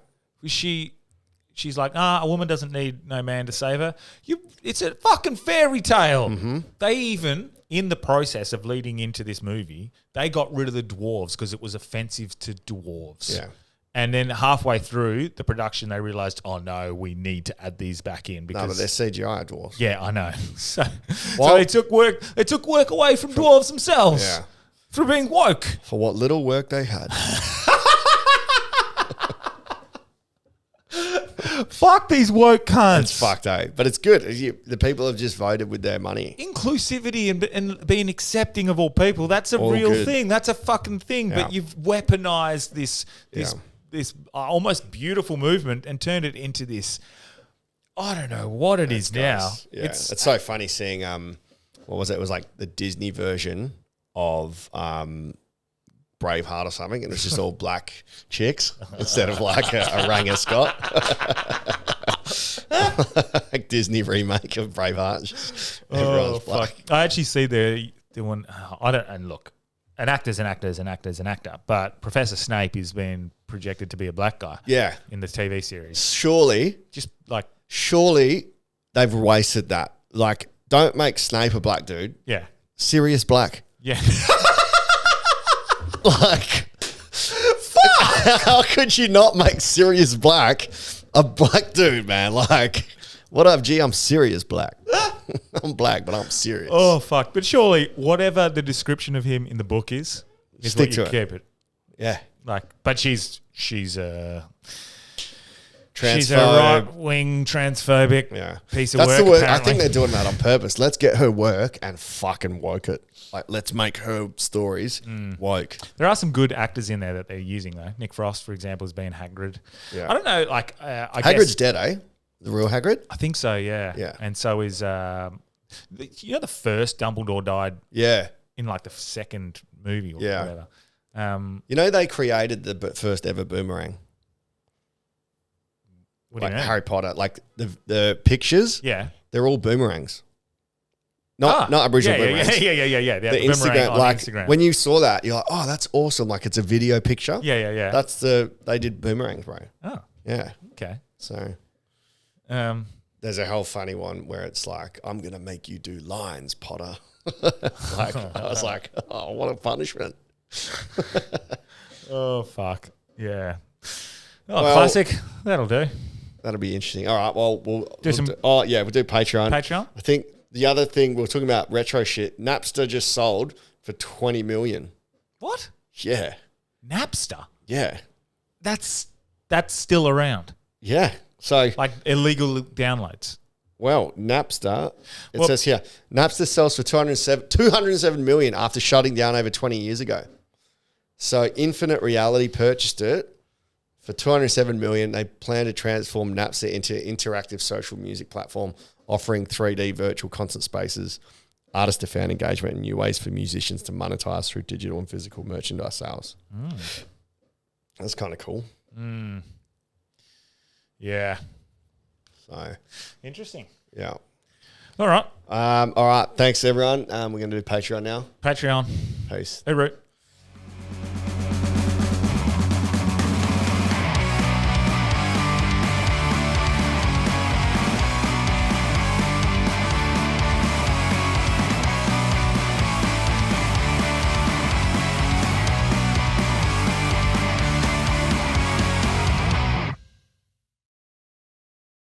She's like, a woman doesn't need no man to save her. It's a fucking fairy tale. Mm-hmm. They even, in the process of leading into this movie, they got rid of the dwarves because it was offensive to dwarves. Yeah. And then halfway through the production, they realized, oh no, we need to add these back in because No, but they're CGI dwarves. yeah, I know. So Well- they took work. They took work away from dwarves themselves. Yeah. For being woke. For what little work they had. Fuck these woke cunts. It's fucked, eh? But it's good. The people have just voted with their money. Inclusivity and being accepting of all people, that's a All real good. thing. That's a fucking thing. Yeah. But you've weaponized this almost beautiful movement and turned it into this, I don't know what it is now. Yeah. It's so funny seeing, what was it? It was like the Disney version of Braveheart or something, and it's just all black chicks instead of like a Ranger Scott. Like Disney remake of Braveheart. Just everyone's black. I actually see they're doing. I don't. And look, an actor's an actor is an actor is an actor, but Professor Snape is being projected to be a black guy. Yeah, in the TV series. Surely they've wasted that. Like, don't make Snape a black dude. Yeah, Sirius Black. Yeah. Like, how could you not make Sirius Black a black dude, man? Like, what up, G? I'm Sirius Black. I'm black, but I'm serious. Oh, fuck. But surely, whatever the description of him in the book is Stick what you to keep it. Yeah. Like, but she's a Transphobe. right-wing transphobic piece of That's work. the word. I apparently. think they're doing that on purpose. Let's get her work and fucking woke it. Like, let's make her stories woke. There are some good actors in there that they're using, though. Nick Frost, for example, has been Hagrid. Yeah. I don't know, like, Hagrid's dead, eh? The real Hagrid? I think so, yeah. Yeah. And so is, the first Dumbledore died Yeah. in, like, the second movie or Yeah. whatever. They created the first ever boomerang. What do Like you mean? Harry Potter. Like, the pictures, Yeah. they're all boomerangs. Not Aboriginal boomerangs. Yeah. The boomerang Instagram, on like, Instagram. when you saw that, you're like, oh, that's awesome. Like, it's a video picture. Yeah. They did boomerangs, bro. Oh, Yeah. okay. So There's a whole funny one where it's like, I'm going to make you do lines, Potter. Like, I was like, oh, what a punishment. Oh, fuck. Yeah. Oh, Well, classic. That'll do. That'll be interesting. All right. Well, we'll Do some- do Patreon. Patreon? I think the other thing we were talking about retro shit. Napster just sold for 20 million. What? Yeah. Napster? Yeah. That's still around. Yeah. So, Like illegal downloads. well, Napster, it Well- says here, Napster sells for 207 million after shutting down over 20 years ago. So Infinite Reality purchased it for 207 million. They plan to transform Napster into an interactive social music platform offering 3D virtual concert spaces, artist to fan engagement, and new ways for musicians to monetize through digital and physical merchandise sales. That's kind of cool. Yeah. So, Interesting. yeah. All right. All right. Thanks, everyone. We're going to do Patreon now. Patreon. Peace. Hey, Root.